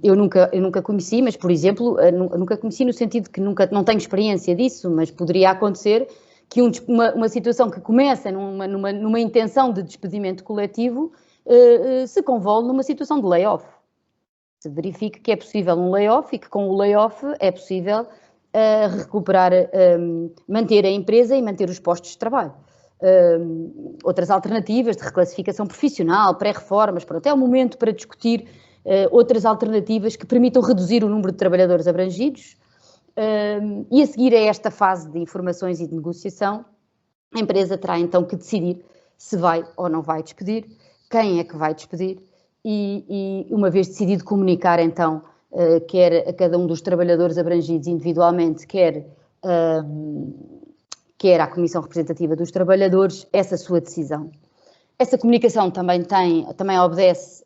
Eu nunca conheci, mas, por exemplo, nunca conheci no sentido que não tenho experiência disso, mas poderia acontecer que uma situação que começa numa intenção de despedimento coletivo se convolve numa situação de layoff. Se verifique que é possível um layoff e que com o layoff é possível recuperar, manter a empresa e manter os postos de trabalho. Outras alternativas de reclassificação profissional, pré-reformas, pronto, é o momento para discutir outras alternativas que permitam reduzir o número de trabalhadores abrangidos e a seguir a esta fase de informações e de negociação, a empresa terá então que decidir se vai ou não vai despedir, quem é que vai despedir e uma vez decidido comunicar então, quer a cada um dos trabalhadores abrangidos individualmente, quer à Comissão Representativa dos Trabalhadores, essa sua decisão. Essa comunicação também obedece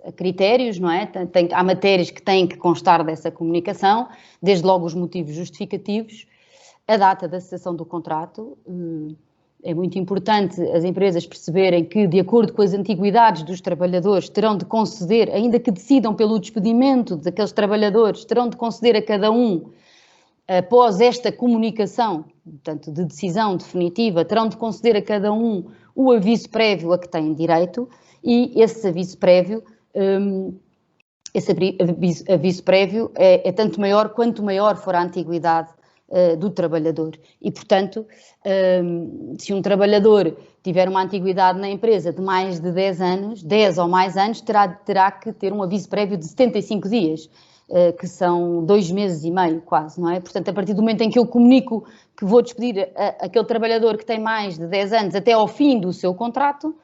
a critérios, não é? Há matérias que têm que constar dessa comunicação, desde logo os motivos justificativos, a data da cessação do contrato. É muito importante as empresas perceberem que, de acordo com as antiguidades dos trabalhadores, terão de conceder, ainda que decidam pelo despedimento daqueles trabalhadores, terão de conceder a cada um, após esta comunicação, portanto, de decisão definitiva, terão de conceder a cada um o aviso prévio a que têm direito e esse aviso prévio, é tanto maior quanto maior for a antiguidade do trabalhador. E, portanto, se um trabalhador tiver uma antiguidade na empresa de mais de 10 anos, 10 ou mais anos, terá que ter um aviso prévio de 75 dias. Que são 2 meses e meio quase, não é? Portanto, a partir do momento em que eu comunico que vou despedir aquele trabalhador que tem mais de 10 anos até ao fim do seu contrato,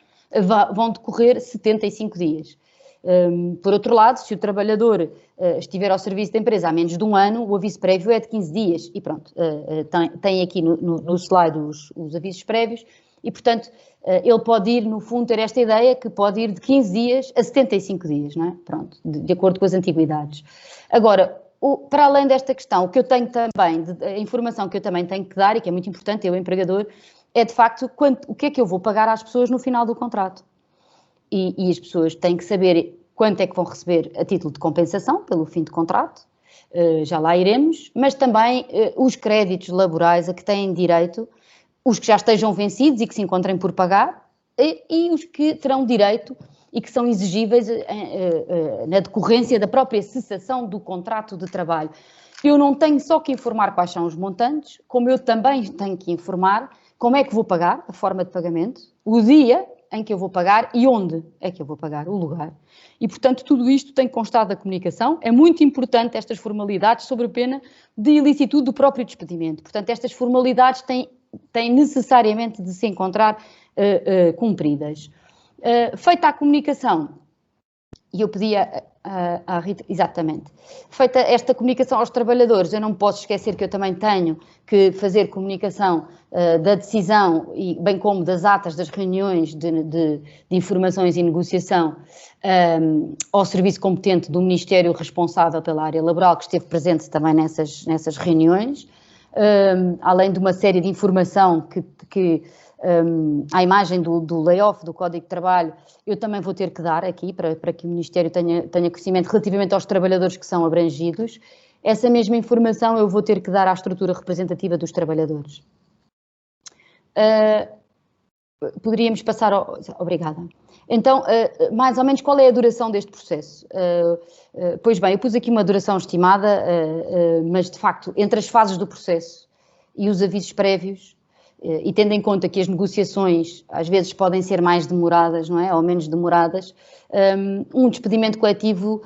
vão decorrer 75 dias. Por outro lado, se o trabalhador estiver ao serviço da empresa há menos de 1 ano, o aviso prévio é de 15 dias e pronto, tem aqui no slide os avisos prévios e, portanto, ele pode ir, no fundo, ter esta ideia que pode ir de 15 dias a 75 dias, não é? Pronto, de acordo com as antiguidades. Agora, para além desta questão, o que eu tenho também, a informação que eu também tenho que dar, e que é muito importante, eu, empregador, é de facto o que é que eu vou pagar às pessoas no final do contrato. e as pessoas têm que saber quanto é que vão receber a título de compensação pelo fim de contrato, já lá iremos, mas também os créditos laborais a que têm direito, os que já estejam vencidos e que se encontrem por pagar, e os que terão direito e que são exigíveis na decorrência da própria cessação do contrato de trabalho. Eu não tenho só que informar quais são os montantes, como eu também tenho que informar como é que vou pagar, a forma de pagamento, o dia em que eu vou pagar e onde é que eu vou pagar, o lugar. E, portanto, tudo isto tem constado da comunicação. É muito importante estas formalidades sobre a pena de ilicitude do próprio despedimento. Portanto, estas formalidades têm necessariamente de se encontrar cumpridas. Feita a comunicação, e eu pedia à Rita, exatamente, feita esta comunicação aos trabalhadores, eu não posso esquecer que eu também tenho que fazer comunicação da decisão, e bem como das atas das reuniões de informações e negociação ao serviço competente do Ministério responsável pela área laboral, que esteve presente também nessas reuniões, além de uma série de informação que à imagem do layoff do Código de Trabalho, eu também vou ter que dar aqui para que o Ministério tenha conhecimento relativamente aos trabalhadores que são abrangidos. Essa mesma informação eu vou ter que dar à estrutura representativa dos trabalhadores. Poderíamos passar ao... Obrigada. Então, mais ou menos, qual é a duração deste processo? Pois bem, eu pus aqui uma duração estimada, mas de facto, entre as fases do processo e os avisos prévios, e tendo em conta que as negociações às vezes podem ser mais demoradas, não é? Ou menos demoradas, um despedimento coletivo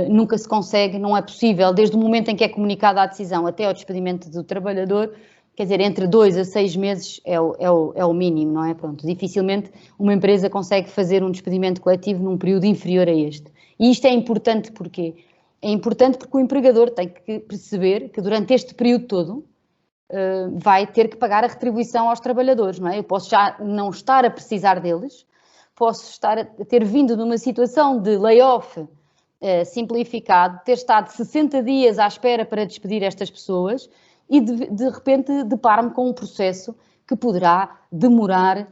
nunca se consegue, não é possível, desde o momento em que é comunicada a decisão até ao despedimento do trabalhador, quer dizer, entre 2 a 6 meses é o mínimo, não é? Pronto, dificilmente uma empresa consegue fazer um despedimento coletivo num período inferior a este. E isto é importante porquê? É importante porque o empregador tem que perceber que durante este período todo vai ter que pagar a retribuição aos trabalhadores, não é? Eu posso já não estar a precisar deles, posso estar a ter vindo de uma situação de layoff simplificado, ter estado 60 dias à espera para despedir estas pessoas e de repente deparo-me com um processo que poderá demorar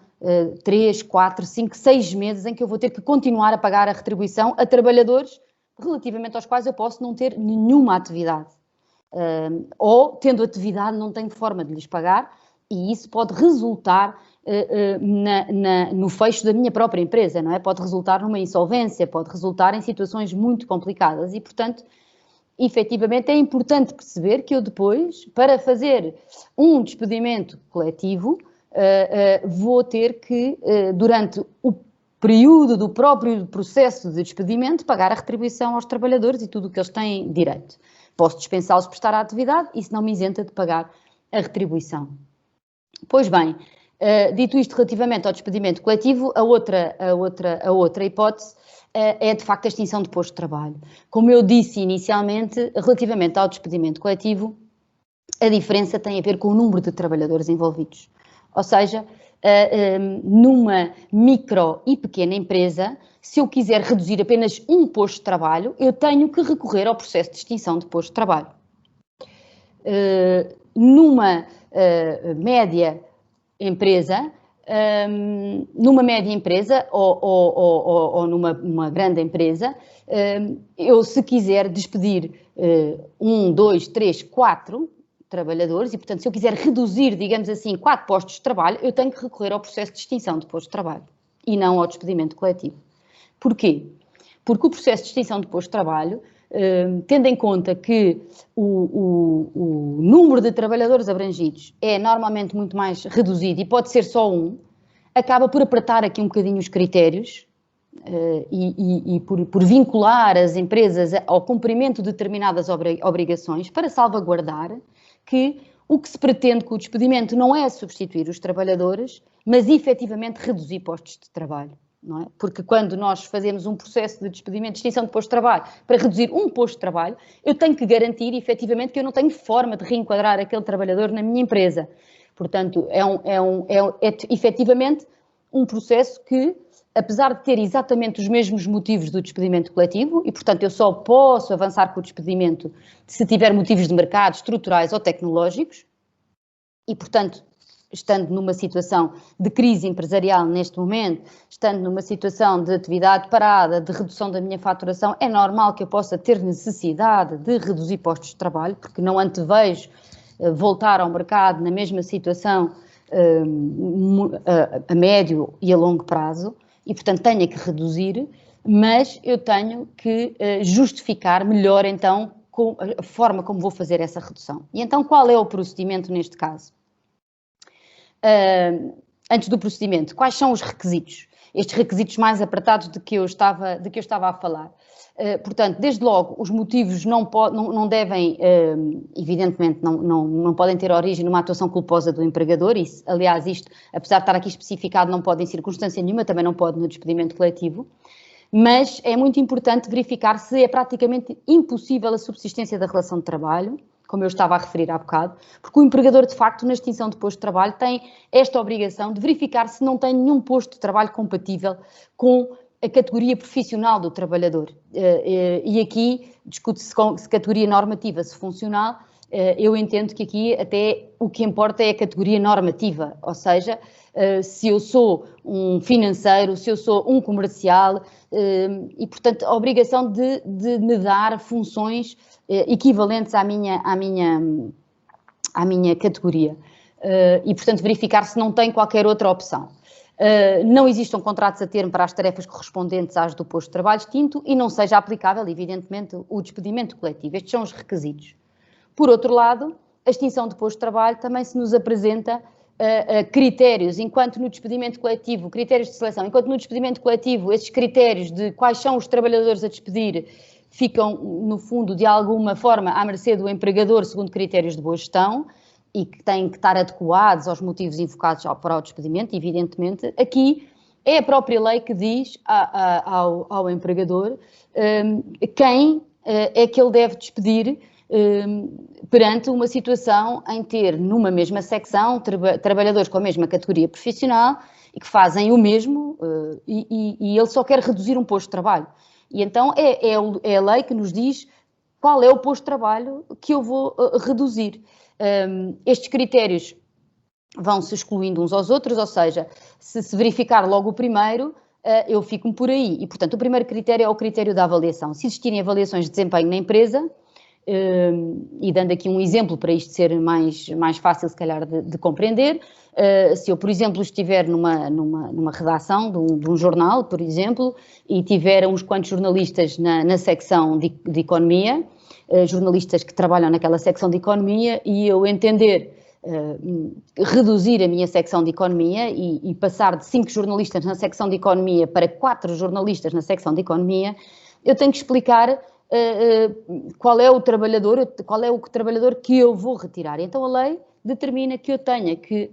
3, 4, 5, 6 meses em que eu vou ter que continuar a pagar a retribuição a trabalhadores relativamente aos quais eu posso não ter nenhuma atividade. Ou, tendo atividade, não tenho forma de lhes pagar, e isso pode resultar no fecho da minha própria empresa, não é? Pode resultar numa insolvência, pode resultar em situações muito complicadas e, portanto, efetivamente é importante perceber que eu depois, para fazer um despedimento coletivo, vou ter que, durante o período do próprio processo de despedimento, pagar a retribuição aos trabalhadores e tudo o que eles têm direito. Posso dispensá-los de prestar a atividade, isso não me isenta de pagar a retribuição. Pois bem, dito isto relativamente ao despedimento coletivo, a outra hipótese é de facto a extinção de posto de trabalho. Como eu disse inicialmente, relativamente ao despedimento coletivo, a diferença tem a ver com o número de trabalhadores envolvidos. Ou seja, numa micro e pequena empresa, se eu quiser reduzir apenas um posto de trabalho, eu tenho que recorrer ao processo de extinção de posto de trabalho. Numa média empresa, ou numa grande empresa, eu se quiser despedir 1, 2, 3, 4 trabalhadores e, portanto, se eu quiser reduzir, digamos assim, 4 postos de trabalho, eu tenho que recorrer ao processo de extinção de posto de trabalho e não ao despedimento coletivo. Porquê? Porque o processo de extinção de posto de trabalho, tendo em conta que o número de trabalhadores abrangidos é normalmente muito mais reduzido e pode ser só um, acaba por apertar aqui um bocadinho os critérios e por vincular as empresas ao cumprimento de determinadas obrigações para salvaguardar que o que se pretende com o despedimento não é substituir os trabalhadores, mas efetivamente reduzir postos de trabalho. Não é? Porque quando nós fazemos um processo de despedimento, de extinção de posto de trabalho, para reduzir um posto de trabalho, eu tenho que garantir efetivamente que eu não tenho forma de reenquadrar aquele trabalhador na minha empresa. Portanto, é efetivamente um processo que, apesar de ter exatamente os mesmos motivos do despedimento coletivo, e portanto eu só posso avançar com o despedimento se tiver motivos de mercado, estruturais ou tecnológicos, e portanto estando numa situação de crise empresarial neste momento, estando numa situação de atividade parada, de redução da minha faturação, é normal que eu possa ter necessidade de reduzir postos de trabalho, porque não antevejo voltar ao mercado na mesma situação a médio e a longo prazo, e portanto tenho que reduzir, mas eu tenho que justificar melhor então a forma como vou fazer essa redução. E então qual é o procedimento neste caso? Antes do procedimento, quais são os requisitos? Estes requisitos mais apertados de que eu estava a falar. Portanto, desde logo, os motivos não devem, evidentemente, não podem ter origem numa atuação culposa do empregador. Isso, aliás, isto, apesar de estar aqui especificado, não pode em circunstância nenhuma, também não pode no despedimento coletivo. Mas é muito importante verificar se é praticamente impossível a subsistência da relação de trabalho, como eu estava a referir há bocado, porque o empregador, de facto, na extinção de posto de trabalho, tem esta obrigação de verificar se não tem nenhum posto de trabalho compatível com a categoria profissional do trabalhador. E aqui discute-se se categoria normativa, se funcional. Eu entendo que aqui até o que importa é a categoria normativa, ou seja, se eu sou um financeiro, se eu sou um comercial, e portanto a obrigação de me dar funções equivalentes à minha categoria, e portanto verificar se não tem qualquer outra opção. Não existam contratos a termo para as tarefas correspondentes às do posto de trabalho extinto e não seja aplicável, evidentemente, o despedimento coletivo. Estes são os requisitos. Por outro lado, a extinção de posto de trabalho também se nos apresenta critérios, enquanto no despedimento coletivo, critérios de seleção, enquanto no despedimento coletivo esses critérios de quais são os trabalhadores a despedir ficam, no fundo, de alguma forma, à mercê do empregador, segundo critérios de boa gestão, e que têm que estar adequados aos motivos invocados para o despedimento, evidentemente. Aqui é a própria lei que diz ao empregador quem é que ele deve despedir perante uma situação em ter numa mesma secção trabalhadores com a mesma categoria profissional e que fazem o mesmo e ele só quer reduzir um posto de trabalho. E então é a lei que nos diz qual é o posto de trabalho que eu vou reduzir. Estes critérios vão-se excluindo uns aos outros, ou seja, se verificar logo o primeiro, eu fico por aí. E, portanto, o primeiro critério é o critério da avaliação. Se existirem avaliações de desempenho na empresa, e dando aqui um exemplo para isto ser mais fácil, se calhar, de compreender, se eu, por exemplo, estiver numa redação de um jornal, por exemplo, e tiver uns quantos jornalistas na secção de economia, jornalistas que trabalham naquela secção de economia, e eu entender reduzir a minha secção de economia e passar de 5 jornalistas na secção de economia para 4 jornalistas na secção de economia, eu tenho que explicar qual é o trabalhador que eu vou retirar. Então a lei determina que eu tenha que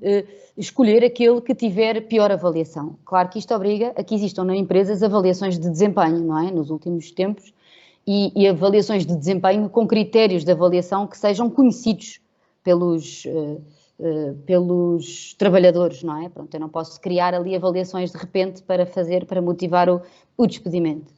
escolher aquele que tiver pior avaliação. Claro que isto obriga a que existam nas empresas avaliações de desempenho, não é? Nos últimos tempos, e avaliações de desempenho com critérios de avaliação que sejam conhecidos pelos trabalhadores, não é? Pronto, eu não posso criar ali avaliações de repente para motivar o despedimento.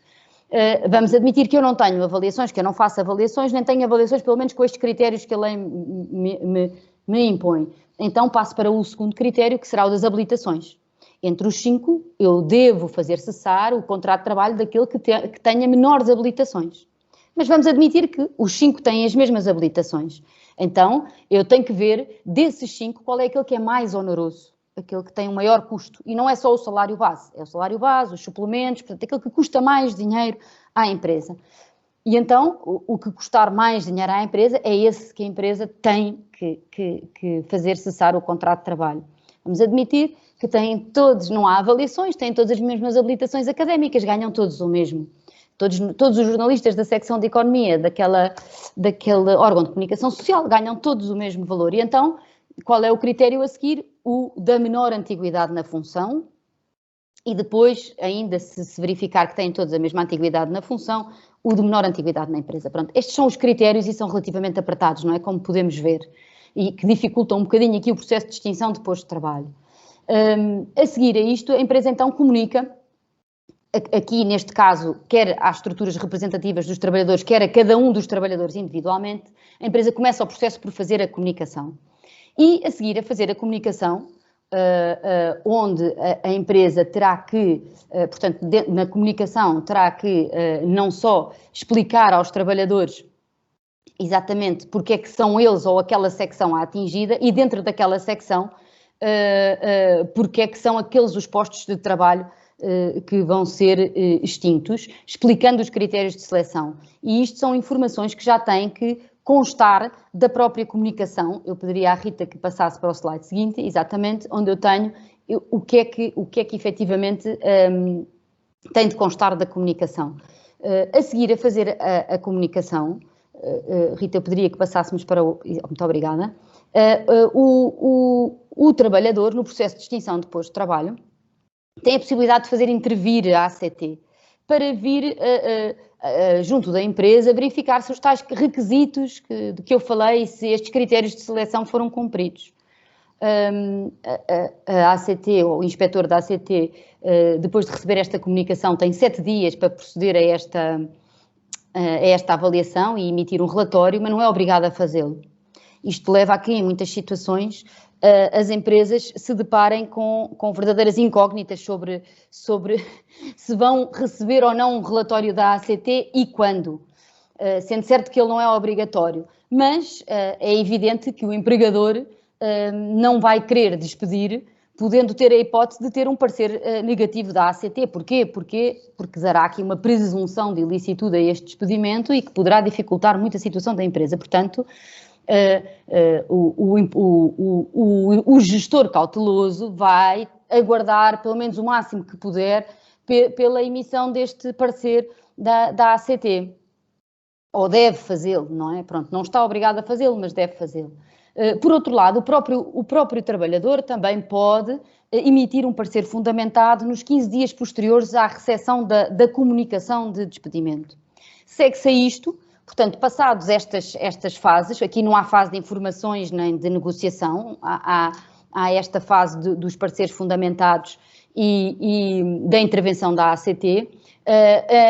Vamos admitir que eu não tenho avaliações, que eu não faço avaliações, nem tenho avaliações, pelo menos com estes critérios que a lei me impõe. Então passo para o segundo critério, que será o das habilitações. Entre os 5, eu devo fazer cessar o contrato de trabalho daquele que tenha menores habilitações. Mas vamos admitir que os 5 têm as mesmas habilitações. Então, eu tenho que ver, desses 5, qual é aquele que é mais oneroso, aquele que tem um maior custo. E não é só o salário base, é o salário base, os suplementos, portanto, aquele que custa mais dinheiro à empresa. E então, o que custar mais dinheiro à empresa é esse que a empresa tem que fazer cessar o contrato de trabalho. Vamos admitir que têm todos, não há avaliações, têm todas as mesmas habilitações académicas, ganham todos o mesmo. Todos os jornalistas da secção de economia daquele órgão de comunicação social ganham todos o mesmo valor. E então, qual é o critério a seguir? O da menor antiguidade na função, e depois, ainda se verificar que têm todos a mesma antiguidade na função, o de menor antiguidade na empresa. Pronto, estes são os critérios e são relativamente apertados, não é? Como podemos ver, e que dificultam um bocadinho aqui o processo de extinção de posto de trabalho. A seguir a isto, a empresa então comunica, aqui neste caso, quer às estruturas representativas dos trabalhadores, quer a cada um dos trabalhadores individualmente, a empresa começa o processo por fazer a comunicação. E a seguir a fazer a comunicação, onde a empresa terá que, portanto, na comunicação terá que não só explicar aos trabalhadores exatamente porque é que são eles ou aquela secção a atingida e dentro daquela secção porque é que são aqueles os postos de trabalho que vão ser extintos, explicando os critérios de seleção. E isto são informações que já têm que constar da própria comunicação. Eu pediria à Rita que passasse para o slide seguinte, exatamente, onde eu tenho o que é que efetivamente tem de constar da comunicação. A seguir a fazer a comunicação, Rita, eu pediria que passássemos para o... Muito obrigada. O trabalhador, no processo de extinção de posto de trabalho, tem a possibilidade de fazer intervir a ACT para vir junto da empresa verificar se os tais requisitos de que eu falei, se estes critérios de seleção foram cumpridos. A ACT, ou o inspetor da ACT, depois de receber esta comunicação, tem 7 dias para proceder a esta avaliação e emitir um relatório, mas não é obrigado a fazê-lo. Isto leva a que, em muitas situações, as empresas se deparem com verdadeiras incógnitas sobre se vão receber ou não um relatório da ACT e quando, sendo certo que ele não é obrigatório, mas é evidente que o empregador não vai querer despedir, podendo ter a hipótese de ter um parecer negativo da ACT. Porquê? Porque dará aqui uma presunção de ilicitude a este despedimento e que poderá dificultar muito a situação da empresa. Portanto, o gestor cauteloso vai aguardar pelo menos o máximo que puder pela emissão deste parecer da ACT. Ou deve fazê-lo, não é? Pronto, não está obrigado a fazê-lo, mas deve fazê-lo. Por outro lado, o próprio trabalhador também pode emitir um parecer fundamentado nos 15 dias posteriores à recepção da comunicação de despedimento. Segue-se a isto. Portanto, passados estas fases, aqui não há fase de informações nem de negociação, há esta fase dos pareceres fundamentados e da intervenção da ACT,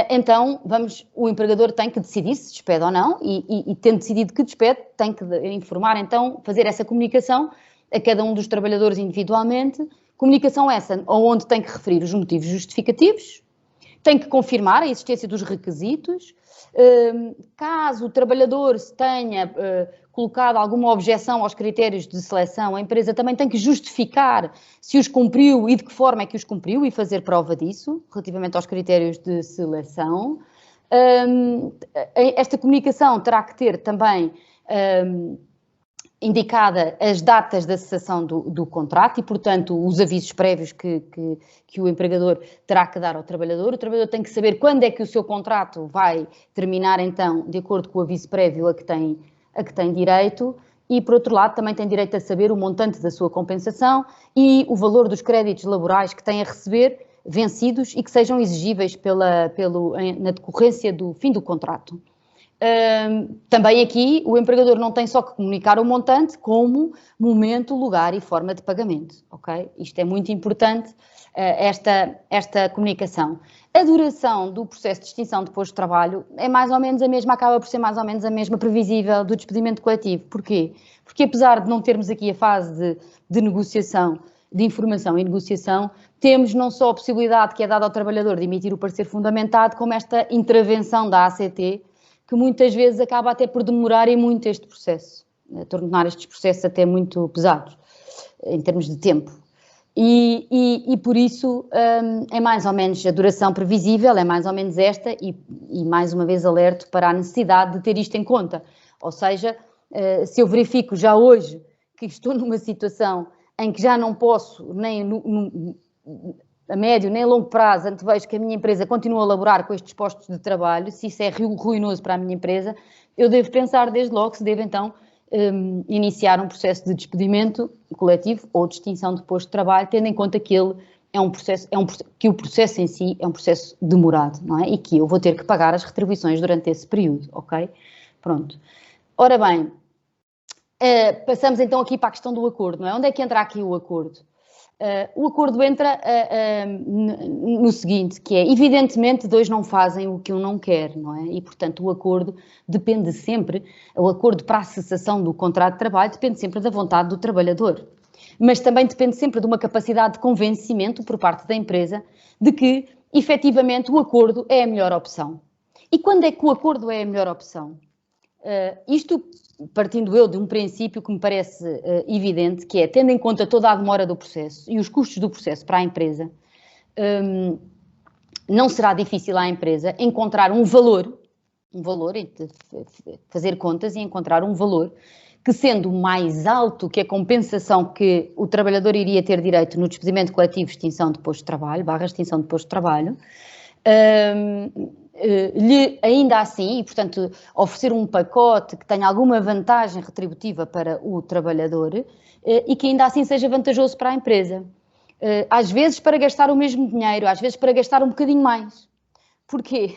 então o empregador tem que decidir se despede ou não e tendo decidido que despede, tem que informar, então, fazer essa comunicação a cada um dos trabalhadores individualmente, comunicação essa onde tem que referir os motivos justificativos, tem que confirmar a existência dos requisitos. Caso o trabalhador se tenha colocado alguma objeção aos critérios de seleção, a empresa também tem que justificar se os cumpriu e de que forma é que os cumpriu e fazer prova disso, relativamente aos critérios de seleção. Esta comunicação terá que ter também indicada as datas da cessação do contrato e, portanto, os avisos prévios que o empregador terá que dar ao trabalhador. O trabalhador tem que saber quando é que o seu contrato vai terminar, então, de acordo com o aviso prévio a que tem direito e, por outro lado, também tem direito a saber o montante da sua compensação e o valor dos créditos laborais que tem a receber vencidos e que sejam exigíveis na decorrência do fim do contrato. Também aqui o empregador não tem só que comunicar o montante, como momento, lugar e forma de pagamento, ok? Isto é muito importante, esta comunicação. A duração do processo de extinção de posto de trabalho é mais ou menos a mesma, acaba por ser mais ou menos a mesma previsível do despedimento coletivo. Porquê? Porque apesar de não termos aqui a fase de negociação, de informação e negociação, temos não só a possibilidade que é dada ao trabalhador de emitir o parecer fundamentado, como esta intervenção da ACT, que muitas vezes acaba até por demorar em muito este processo, tornar estes processos até muito pesados, em termos de tempo. E por isso é mais ou menos a duração previsível, é mais ou menos esta, e mais uma vez alerto para a necessidade de ter isto em conta. Ou seja, se eu verifico já hoje que estou numa situação em que já não posso, nem a médio nem a longo prazo, antevejo que a minha empresa continua a laborar com estes postos de trabalho, se isso é ruinoso para a minha empresa, eu devo pensar desde logo se devo então iniciar um processo de despedimento coletivo ou de extinção de posto de trabalho, tendo em conta que ele que o processo em si é um processo demorado, não é? E que eu vou ter que pagar as retribuições durante esse período, ok? Pronto. Ora bem, passamos então aqui para a questão do acordo, não é? Onde é que entra aqui o acordo? O acordo entra no seguinte, que é, evidentemente, dois não fazem o que um não quer, não é? E, portanto, o acordo depende sempre, o acordo para a cessação do contrato de trabalho depende sempre da vontade do trabalhador, mas também depende sempre de uma capacidade de convencimento por parte da empresa de que, efetivamente, o acordo é a melhor opção. E quando é que o acordo é a melhor opção? Isto partindo eu de um princípio que me parece evidente, que é, tendo em conta toda a demora do processo e os custos do processo para a empresa, não será difícil à empresa encontrar um valor, fazer contas e encontrar um valor que, sendo mais alto que a compensação que o trabalhador iria ter direito no despedimento coletivo, extinção de posto de trabalho, extinção de posto de trabalho, lhe ainda assim, e portanto oferecer um pacote que tenha alguma vantagem retributiva para o trabalhador e que ainda assim seja vantajoso para a empresa. Às vezes para gastar o mesmo dinheiro, às vezes para gastar um bocadinho mais. Porquê?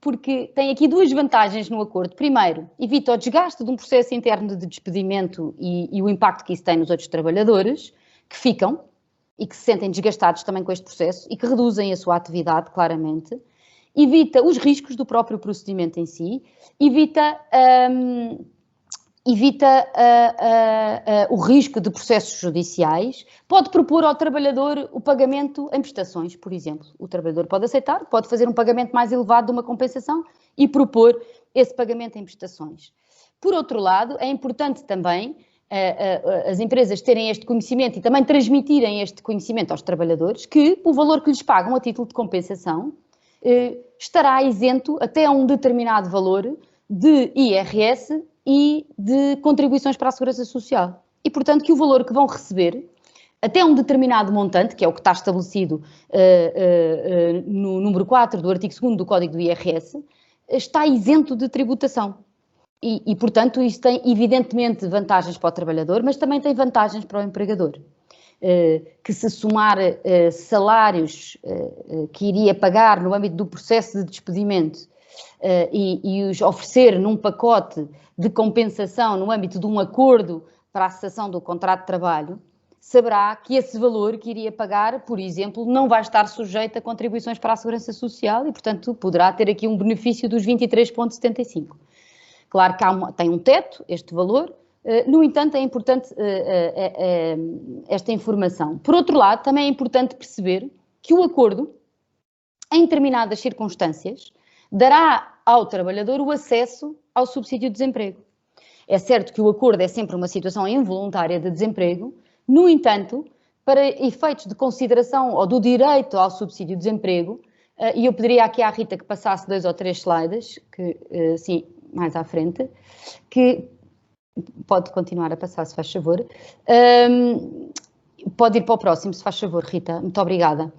Porque tem aqui duas vantagens no acordo. Primeiro, evita o desgaste de um processo interno de despedimento e o impacto que isso tem nos outros trabalhadores, que ficam e que se sentem desgastados também com este processo e que reduzem a sua atividade, claramente. Evita os riscos do próprio procedimento em si, evita o risco de processos judiciais, pode propor ao trabalhador o pagamento em prestações, por exemplo. O trabalhador pode aceitar, pode fazer um pagamento mais elevado de uma compensação e propor esse pagamento em prestações. Por outro lado, é importante também as empresas terem este conhecimento e também transmitirem este conhecimento aos trabalhadores que o valor que lhes pagam a título de compensação estará isento até a um determinado valor de IRS e de contribuições para a Segurança Social. E, portanto, que o valor que vão receber, até um determinado montante, que é o que está estabelecido no número 4 do artigo 2º do Código do IRS, está isento de tributação. E, portanto, isso tem evidentemente vantagens para o trabalhador, mas também tem vantagens para o empregador. Que se somar salários que iria pagar no âmbito do processo de despedimento e os oferecer num pacote de compensação no âmbito de um acordo para a cessação do contrato de trabalho, saberá que esse valor que iria pagar, por exemplo, não vai estar sujeito a contribuições para a Segurança Social e, portanto, poderá ter aqui um benefício dos 23,75. Claro que tem um teto, este valor. No entanto, é importante esta informação. Por outro lado, também é importante perceber que o acordo, em determinadas circunstâncias, dará ao trabalhador o acesso ao subsídio de desemprego. É certo que o acordo é sempre uma situação involuntária de desemprego, no entanto, para efeitos de consideração ou do direito ao subsídio de desemprego, e eu pediria aqui à Rita que passasse 2 ou 3 slides, sim, mais à frente, que pode continuar a passar, se faz favor. Pode ir para o próximo, se faz favor, Rita. Muito obrigada.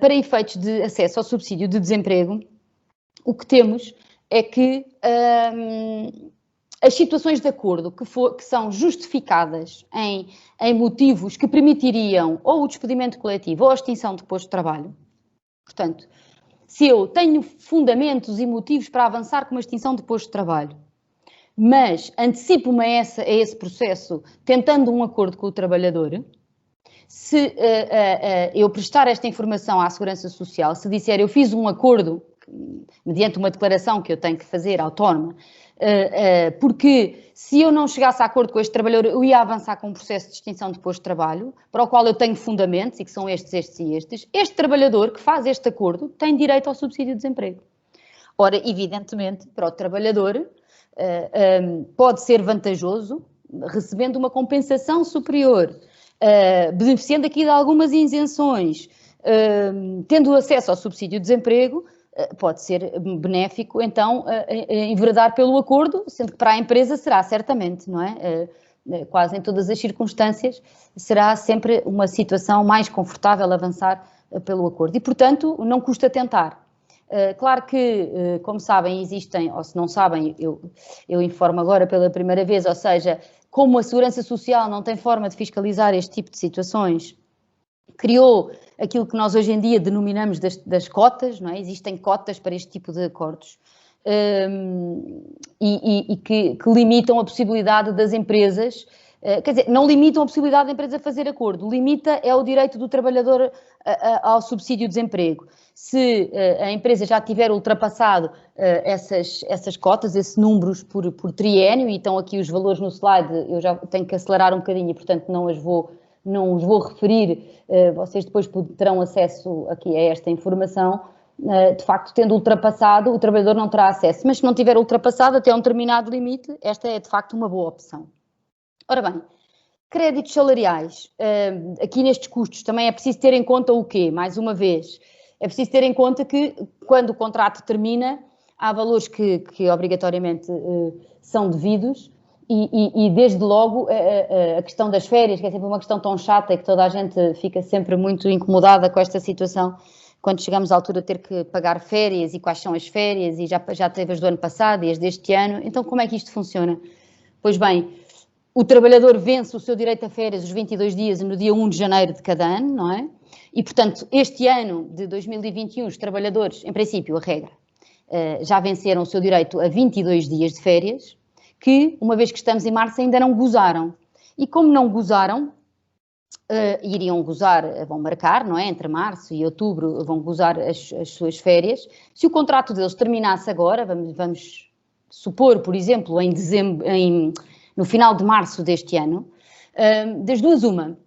Para efeitos de acesso ao subsídio de desemprego, o que temos é que as situações de acordo que são justificadas em motivos que permitiriam ou o despedimento coletivo ou a extinção de posto de trabalho, portanto, se eu tenho fundamentos e motivos para avançar com uma extinção de posto de trabalho, mas antecipo-me a esse processo tentando um acordo com o trabalhador, se eu prestar esta informação à Segurança Social, se disser eu fiz um acordo, mediante uma declaração que eu tenho que fazer autónoma, porque se eu não chegasse a acordo com este trabalhador, eu ia avançar com um processo de extinção de posto de trabalho, para o qual eu tenho fundamentos, e que são estes e estes, este trabalhador que faz este acordo tem direito ao subsídio de desemprego. Ora, evidentemente, para o trabalhador, pode ser vantajoso, recebendo uma compensação superior, beneficiando aqui de algumas isenções, tendo acesso ao subsídio de desemprego, pode ser benéfico, então, enveredar pelo acordo, sendo que para a empresa será certamente, não é? Quase em todas as circunstâncias, será sempre uma situação mais confortável avançar pelo acordo. E, portanto, não custa tentar. Claro que, como sabem, existem, ou se não sabem, eu informo agora pela primeira vez, ou seja, como a Segurança Social não tem forma de fiscalizar este tipo de situações, criou aquilo que nós hoje em dia denominamos das cotas, não é? Existem cotas para este tipo de acordos e que limitam a possibilidade das empresas Quer dizer, não limitam a possibilidade da empresa fazer acordo, limita é o direito do trabalhador ao subsídio de desemprego. Se a empresa já tiver ultrapassado essas cotas, esses números por triênio, e estão aqui os valores no slide, eu já tenho que acelerar um bocadinho e, portanto, não os vou referir, vocês depois terão acesso aqui a esta informação. De facto, tendo ultrapassado, o trabalhador não terá acesso, mas se não tiver ultrapassado até um determinado limite, esta é de facto uma boa opção. Ora bem, créditos salariais, aqui nestes custos também é preciso ter em conta o quê? Mais uma vez, é preciso ter em conta que quando o contrato termina, há valores que obrigatoriamente são devidos e desde logo a questão das férias, que é sempre uma questão tão chata e que toda a gente fica sempre muito incomodada com esta situação, quando chegamos à altura de ter que pagar férias e quais são as férias e já teve as do ano passado e as deste ano. Então como é que isto funciona? Pois bem, o trabalhador vence o seu direito a férias os 22 dias no dia 1 de janeiro de cada ano, não é? E, portanto, este ano de 2021, os trabalhadores, em princípio, a regra, já venceram o seu direito a 22 dias de férias, que, uma vez que estamos em março, ainda não gozaram. E como não gozaram, iriam gozar, vão marcar, não é? Entre março e outubro vão gozar as suas férias. Se o contrato deles terminasse agora, vamos supor, por exemplo, em dezembro, no final de março deste ano, das duas uma,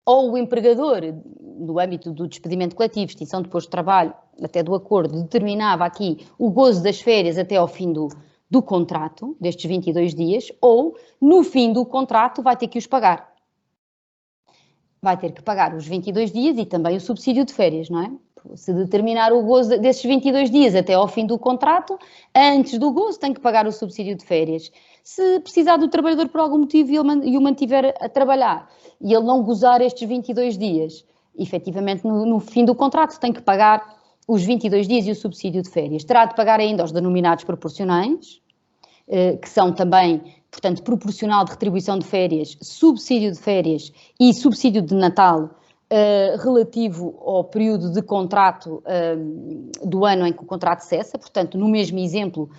ou o empregador, no âmbito do despedimento coletivo, extinção de posto de trabalho, até do acordo, determinava aqui o gozo das férias até ao fim do contrato, destes 22 dias, ou no fim do contrato vai ter que os pagar. Vai ter que pagar os 22 dias e também o subsídio de férias, não é? Se determinar o gozo desses 22 dias até ao fim do contrato, antes do gozo tem que pagar o subsídio de férias. Se precisar do trabalhador por algum motivo e o mantiver a trabalhar e ele não gozar estes 22 dias, efetivamente no fim do contrato tem que pagar os 22 dias e o subsídio de férias. Terá de pagar ainda os denominados proporcionais, que são também, portanto, proporcional de retribuição de férias, subsídio de férias e subsídio de Natal, relativo ao período de contrato do ano em que o contrato cessa, portanto, no mesmo exemplo,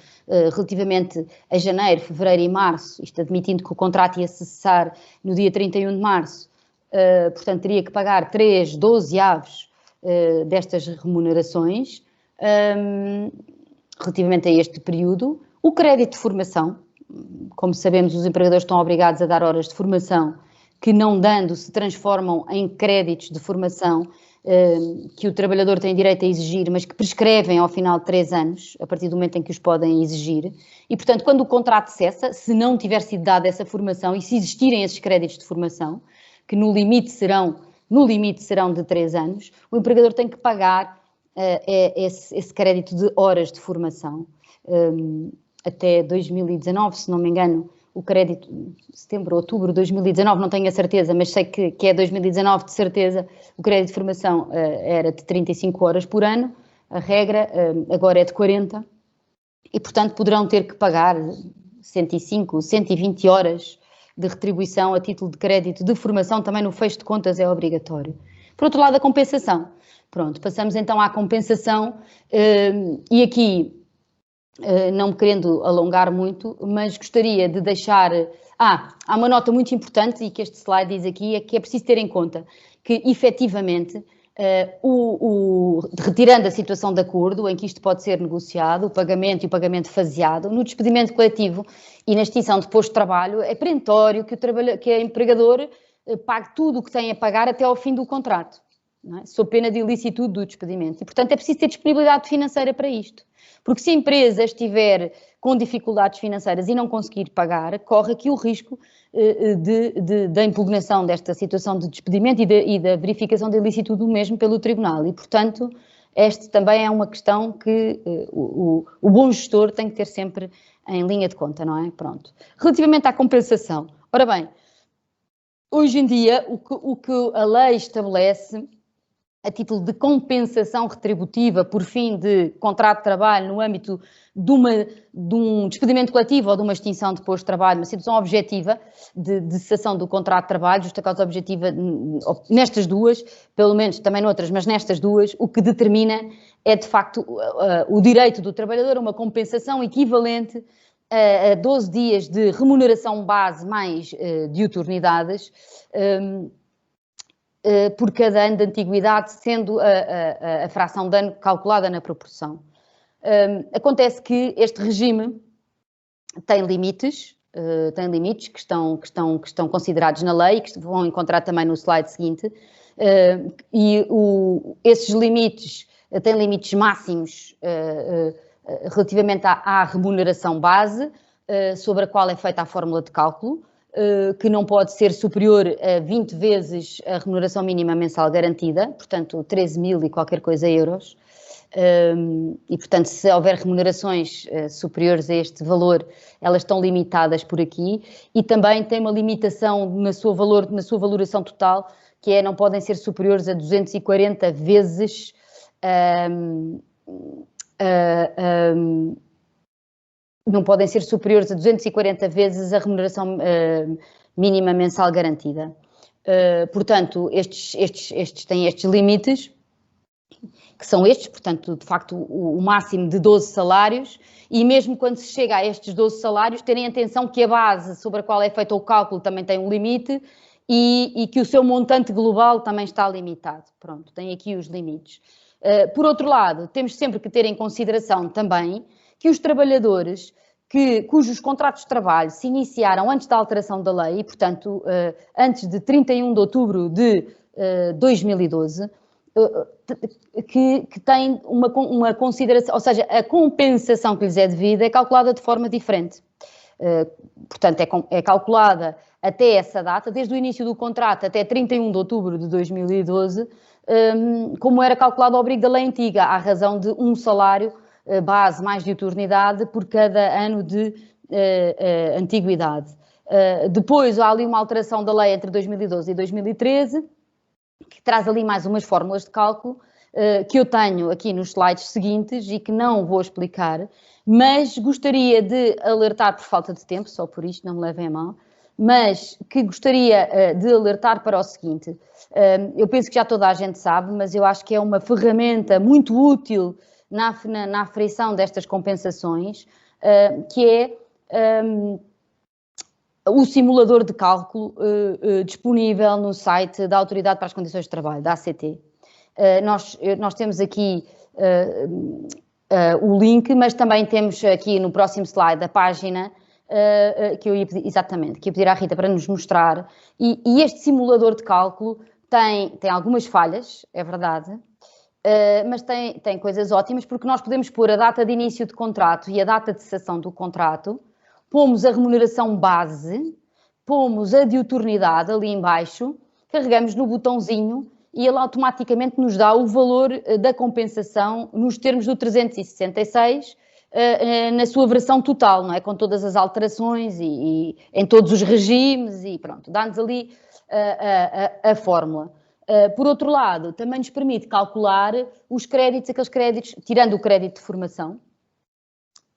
relativamente a janeiro, fevereiro e março, isto admitindo que o contrato ia cessar no dia 31 de março, portanto, teria que pagar 12 aves destas remunerações, relativamente a este período. O crédito de formação, como sabemos, os empregadores estão obrigados a dar horas de formação que, não dando, se transformam em créditos de formação que o trabalhador tem direito a exigir, mas que prescrevem ao final de 3 anos, a partir do momento em que os podem exigir. E, portanto, quando o contrato cessa, se não tiver sido dada essa formação e se existirem esses créditos de formação, que no limite serão de 3 anos, o empregador tem que pagar esse crédito de horas de formação. Até 2019, se não me engano, o crédito, setembro, outubro de 2019, não tenho a certeza, mas sei que é 2019 de certeza, o crédito de formação era de 35 horas por ano, a regra agora é de 40, e portanto poderão ter que pagar 105, 120 horas de retribuição a título de crédito de formação, também no fecho de contas é obrigatório. Por outro lado, a compensação. Pronto, passamos então à compensação, e aqui, não me querendo alongar muito, mas gostaria de deixar... há uma nota muito importante e que este slide diz aqui, é que é preciso ter em conta que, efetivamente, retirando a situação de acordo, em que isto pode ser negociado, o pagamento e o pagamento faseado, no despedimento coletivo e na extinção de posto de trabalho, é perentório que o empregador pague tudo o que tem a pagar até ao fim do contrato, não é? Sob pena de ilicitude do despedimento. E, portanto, é preciso ter disponibilidade financeira para isto. Porque se a empresa estiver com dificuldades financeiras e não conseguir pagar, corre aqui o risco da impugnação desta situação de despedimento e da verificação da ilicitude do mesmo pelo tribunal. E, portanto, esta também é uma questão que o bom gestor tem que ter sempre em linha de conta, não é? Pronto. Relativamente à compensação. Ora bem, hoje em dia o que a lei estabelece a título de compensação retributiva por fim de contrato de trabalho no âmbito de um despedimento coletivo ou de uma extinção de posto de trabalho, uma situação objetiva de cessação do contrato de trabalho, justa causa objetiva nestas duas, pelo menos também noutras, mas nestas duas, o que determina é de facto o direito do trabalhador a uma compensação equivalente a 12 dias de remuneração base mais diuturnidades por cada ano de antiguidade, sendo a fração de ano calculada na proporção. Acontece que este regime tem limites que estão considerados na lei, que vão encontrar também no slide seguinte, e esses limites têm limites máximos relativamente à remuneração base, sobre a qual é feita a fórmula de cálculo, que não pode ser superior a 20 vezes a remuneração mínima mensal garantida, portanto 13.000 e qualquer coisa euros, e portanto se houver remunerações superiores a este valor, elas estão limitadas por aqui, e também tem uma limitação na sua valoração total, que é não podem ser superiores a 240 vezes não podem ser superiores a 240 vezes a remuneração mínima mensal garantida. Portanto, estes têm estes limites, que são estes, portanto, de facto, o máximo de 12 salários, e mesmo quando se chega a estes 12 salários, terem atenção que a base sobre a qual é feito o cálculo também tem um limite e que o seu montante global também está limitado. Pronto, tem aqui os limites. Por outro lado, temos sempre que ter em consideração também que os trabalhadores cujos contratos de trabalho se iniciaram antes da alteração da lei, portanto, antes de 31 de outubro de 2012, que têm uma consideração, ou seja, a compensação que lhes é devida é calculada de forma diferente. Portanto, é calculada até essa data, desde o início do contrato até 31 de outubro de 2012, como era calculado ao abrigo da lei antiga, à razão de um salário base mais diuturnidade por cada ano de antiguidade. Depois há ali uma alteração da lei entre 2012 e 2013, que traz ali mais umas fórmulas de cálculo que eu tenho aqui nos slides seguintes e que não vou explicar, mas gostaria de alertar, por falta de tempo, só por isto, não me levem a mal, mas que gostaria de alertar para o seguinte. Eu penso que já toda a gente sabe, mas eu acho que é uma ferramenta muito útil na aferição destas compensações, que é o simulador de cálculo disponível no site da Autoridade para as Condições de Trabalho, da ACT. Nós temos aqui o link, mas também temos aqui no próximo slide a página que eu ia pedir, exatamente, que ia pedir à Rita para nos mostrar. E este simulador de cálculo tem algumas falhas, é verdade, mas tem coisas ótimas, porque nós podemos pôr a data de início de contrato e a data de cessação do contrato, pomos a remuneração base, pomos a diuturnidade ali em baixo, carregamos no botãozinho e ele automaticamente nos dá o valor da compensação nos termos do 366, na sua versão total, não é? Com todas as alterações e em todos os regimes e pronto, dá-nos ali a fórmula. Por outro lado, também nos permite calcular os créditos, aqueles créditos, tirando o crédito de formação,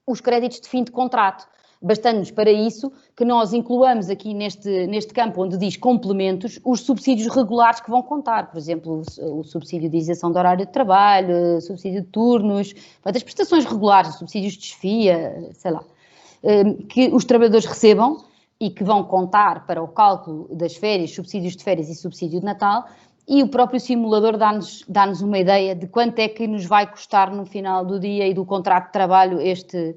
os créditos de fim de contrato. Bastando-nos para isso que nós incluamos aqui neste campo onde diz complementos, os subsídios regulares que vão contar, por exemplo, o subsídio de isenção de horário de trabalho, o subsídio de turnos, as prestações regulares, subsídios de desfia, sei lá, que os trabalhadores recebam e que vão contar para o cálculo das férias, subsídios de férias e subsídio de Natal, e o próprio simulador dá-nos uma ideia de quanto é que nos vai custar no final do dia e do contrato de trabalho este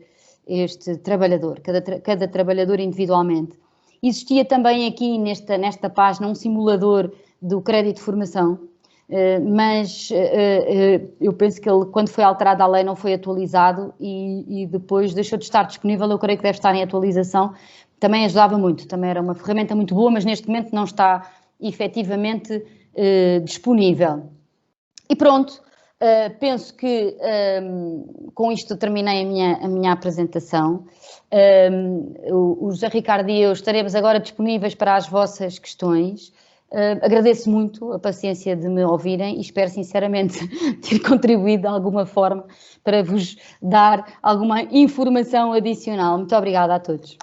trabalhador, cada trabalhador individualmente. Existia também aqui nesta página um simulador do crédito de formação, mas eu penso que ele, quando foi alterada a lei, não foi atualizado e depois deixou de estar disponível. Eu creio que deve estar em atualização. Também ajudava muito, também era uma ferramenta muito boa, mas neste momento não está efetivamente disponível. E pronto. Penso que com isto terminei a minha apresentação. O José Ricardo e eu estaremos agora disponíveis para as vossas questões. Agradeço muito a paciência de me ouvirem e espero sinceramente ter contribuído de alguma forma para vos dar alguma informação adicional. Muito obrigada a todos.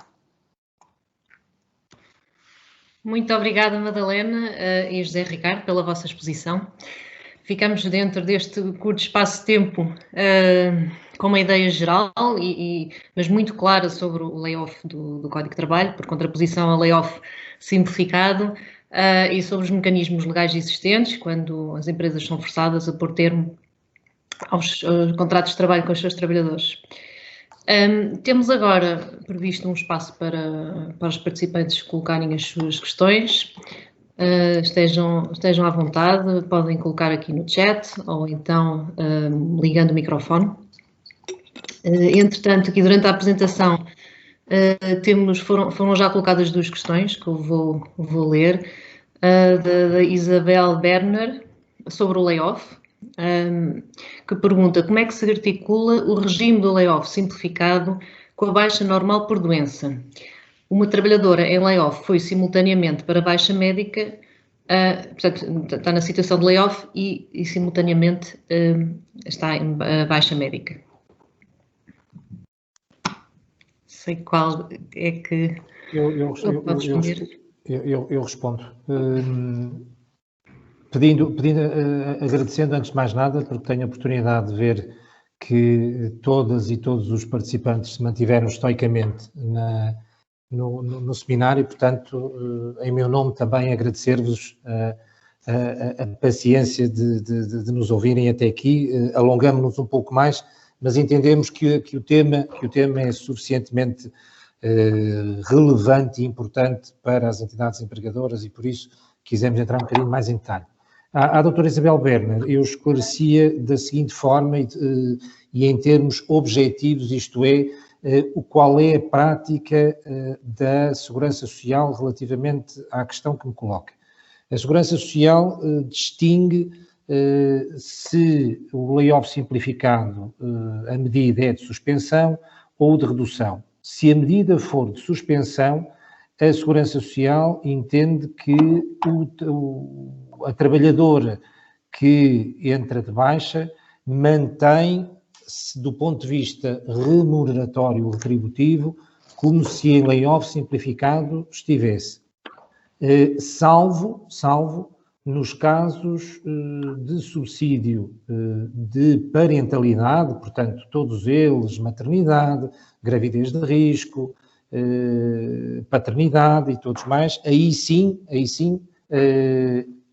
Muito obrigada, Madalena e José Ricardo, pela vossa exposição. ficamos dentro deste curto espaço de tempo com uma ideia geral, mas muito clara sobre o layoff do Código de Trabalho, por contraposição ao layoff simplificado, e sobre os mecanismos legais existentes, quando as empresas são forçadas a pôr termo aos contratos de trabalho com os seus trabalhadores. Temos agora previsto um espaço para os participantes colocarem as suas questões. Estejam à vontade, podem colocar aqui no chat ou então ligando o microfone. Entretanto, aqui durante a apresentação foram já colocadas 2 questões que eu vou ler, da Isabel Berner sobre o layoff, que pergunta como é que se articula o regime do layoff simplificado com a baixa normal por doença. Uma trabalhadora em layoff foi simultaneamente para baixa médica, portanto, está na situação de layoff e simultaneamente está em baixa médica. Sei qual é que eu respondo. Agradecendo antes de mais nada, porque tenho a oportunidade de ver que todas e todos os participantes se mantiveram estoicamente no seminário, portanto, em meu nome também agradecer-vos a paciência de nos ouvirem até aqui. Alongamos-nos um pouco mais, mas entendemos que o tema é suficientemente relevante e importante para as entidades empregadoras e por isso quisemos entrar um bocadinho mais em detalhe. À doutora Isabel Berner, eu esclarecia da seguinte forma e em termos objetivos, isto é, qual é a prática da Segurança Social relativamente à questão que me coloca. A Segurança Social distingue se o layoff simplificado, a medida é de suspensão ou de redução. Se a medida for de suspensão, a Segurança Social entende que a trabalhadora que entra de baixa mantém-se do ponto de vista remuneratório retributivo como se em layoff simplificado estivesse. Salvo nos casos de subsídio de parentalidade, portanto, todos eles, maternidade, gravidez de risco, paternidade e todos mais, aí sim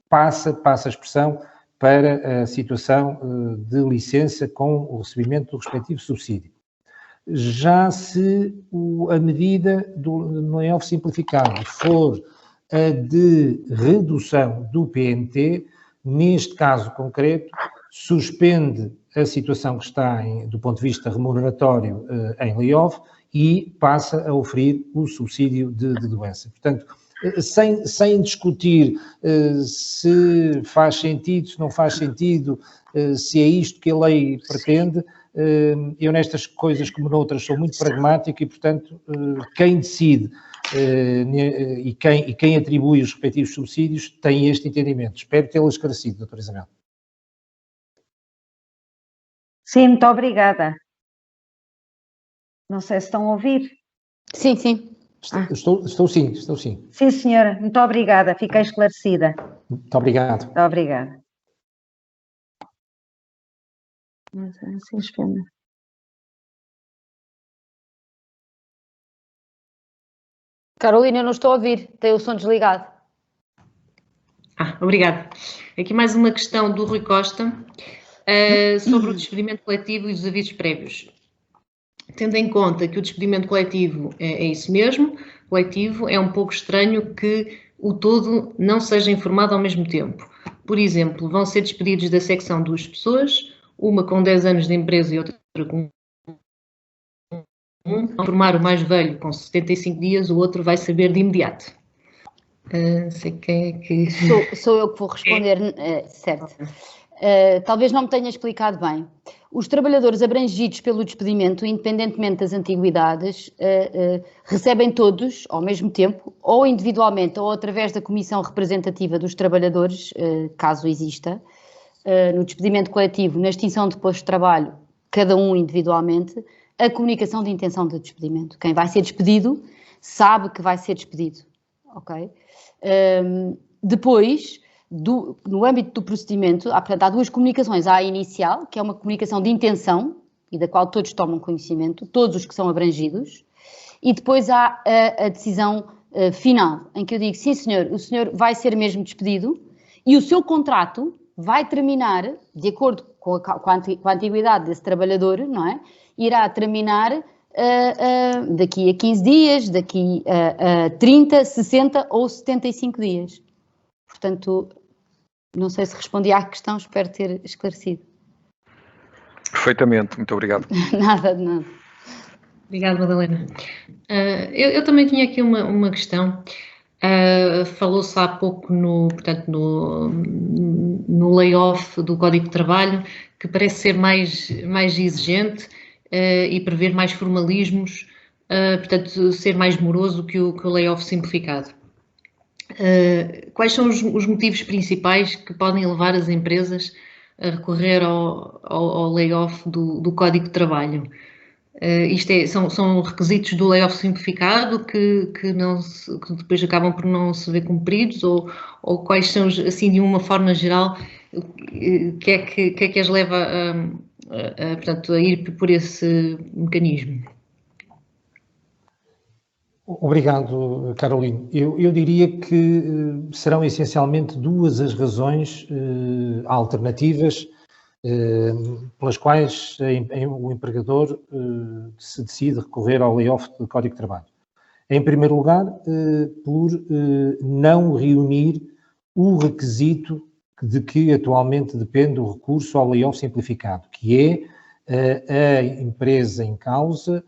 passa a expressão para a situação de licença com o recebimento do respectivo subsídio. Já se a medida do layoff simplificado for a de redução do PNT, neste caso concreto, suspende a situação que está do ponto de vista remuneratório em layoff e passa a oferir o subsídio de doença. Portanto, sem discutir se faz sentido, se não faz sentido, se é isto que a lei pretende, eu nestas coisas como noutras sou muito pragmático e, portanto, quem decide e quem atribui os respectivos subsídios tem este entendimento. Espero tê-lo esclarecido, doutora Isabel. Sim, muito obrigada. Não sei se estão a ouvir. Sim, sim. Estou sim. Sim, senhora, muito obrigada, fiquei esclarecida. Muito obrigado. Muito obrigada. Carolina, eu não estou a ouvir, tem o som desligado. Obrigada. Aqui mais uma questão do Rui Costa sobre o despedimento coletivo e os avisos prévios. Tendo em conta que o despedimento coletivo é isso mesmo, coletivo, é um pouco estranho que o todo não seja informado ao mesmo tempo. Por exemplo, vão ser despedidos da secção 2 pessoas, uma com 10 anos de empresa e outra com vão formar o mais velho com 75 dias, o outro vai saber de imediato. Sei quem é que... Sou eu que vou responder, certo. Talvez não me tenha explicado bem. Os trabalhadores abrangidos pelo despedimento, independentemente das antiguidades, recebem todos ao mesmo tempo, ou individualmente, ou através da comissão representativa dos trabalhadores, caso exista, no despedimento coletivo, na extinção de posto de trabalho, cada um individualmente, a comunicação de intenção de despedimento. Quem vai ser despedido sabe que vai ser despedido, ok? Depois no âmbito do procedimento, portanto, há duas comunicações. Há a inicial, que é uma comunicação de intenção, e da qual todos tomam conhecimento, todos os que são abrangidos, e depois há a decisão final, em que eu digo, sim senhor, o senhor vai ser mesmo despedido, e o seu contrato vai terminar, de acordo com a antiguidade desse trabalhador, não é? Irá terminar daqui a 15 dias, daqui a 30, 60 ou 75 dias. Portanto, não sei se respondi à questão, espero ter esclarecido. Perfeitamente, muito obrigado. Nada, de nada. Obrigada, Madalena. Eu também tinha aqui uma questão. Falou-se há pouco portanto, no layoff do Código de Trabalho, que parece ser mais exigente e prever mais formalismos, portanto, ser mais moroso que o layoff simplificado. Quais são os motivos principais que podem levar as empresas a recorrer ao layoff do Código de Trabalho? São requisitos do layoff simplificado que depois acabam por não se ver cumpridos, ou quais são, assim, de uma forma geral, que é que as leva portanto, a ir por esse mecanismo? Obrigado, Carolina. Eu diria que serão essencialmente duas as razões alternativas pelas quais o empregador se decide recorrer ao layoff do Código de Trabalho. Em primeiro lugar, por não reunir o requisito de que atualmente depende o recurso ao layoff simplificado, que é a empresa em causa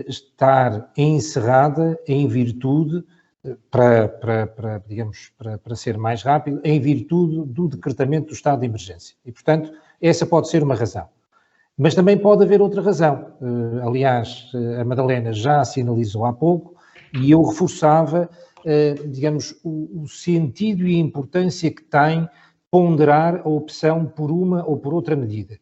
estar encerrada em virtude, para ser mais rápido, em virtude do decretamento do estado de emergência. E, portanto, essa pode ser uma razão. Mas também pode haver outra razão. Aliás, a Madalena já sinalizou há pouco, e eu reforçava, o sentido e a importância que tem ponderar a opção por uma ou por outra medida.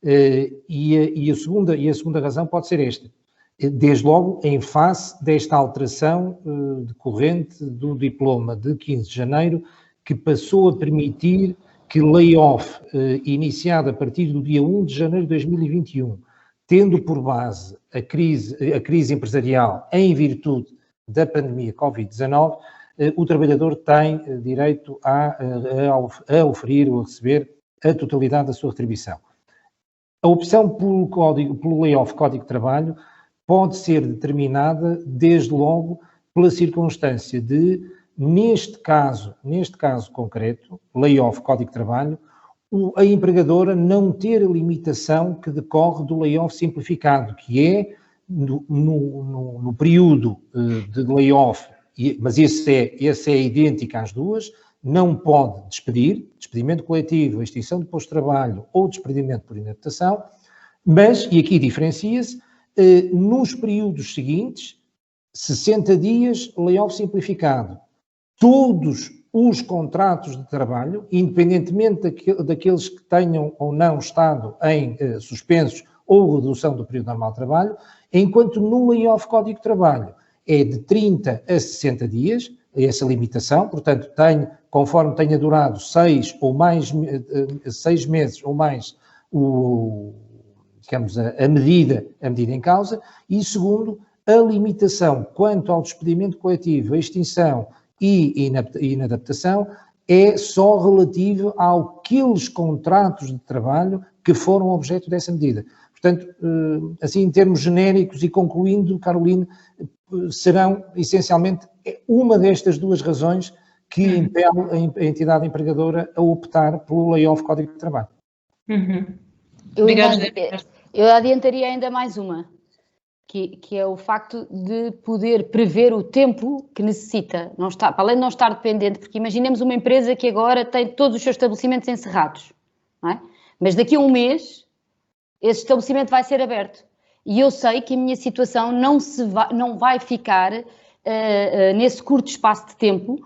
E a segunda razão pode ser esta. Desde logo, em face desta alteração decorrente do diploma de 15 de janeiro, que passou a permitir que layoff iniciado a partir do dia 1 de janeiro de 2021, tendo por base a crise empresarial em virtude da pandemia Covid-19, o trabalhador tem direito a oferir ou a receber a totalidade da sua retribuição. A opção pelo layoff Código de Trabalho pode ser determinada, desde logo, pela circunstância de, neste caso concreto, layoff Código de Trabalho, a empregadora não ter a limitação que decorre do layoff simplificado, que é, no período de layoff, mas esse é idêntico às duas, não pode despedir, despedimento coletivo, extinção de posto de trabalho ou despedimento por inadaptação, mas, e aqui diferencia-se, nos períodos seguintes, 60 dias, layoff simplificado. Todos os contratos de trabalho, independentemente daqueles que tenham ou não estado em suspensos ou redução do período normal de trabalho, enquanto no layoff Código de Trabalho é de 30 a 60 dias, essa limitação, portanto, conforme tenha durado 6 meses ou mais a medida em causa, e segundo, a limitação quanto ao despedimento coletivo, a extinção e inadaptação é só relativo àqueles contratos de trabalho que foram objeto dessa medida. Portanto, assim, em termos genéricos e concluindo, Carolina, serão essencialmente uma destas duas razões que impele a entidade empregadora a optar pelo layoff Código de Trabalho. Eu adiantaria ainda mais uma, que é o facto de poder prever o tempo que necessita, para além de não estar dependente, porque imaginemos uma empresa que agora tem todos os seus estabelecimentos encerrados, não é? Mas daqui a um mês esse estabelecimento vai ser aberto e eu sei que a minha situação não vai ficar nesse curto espaço de tempo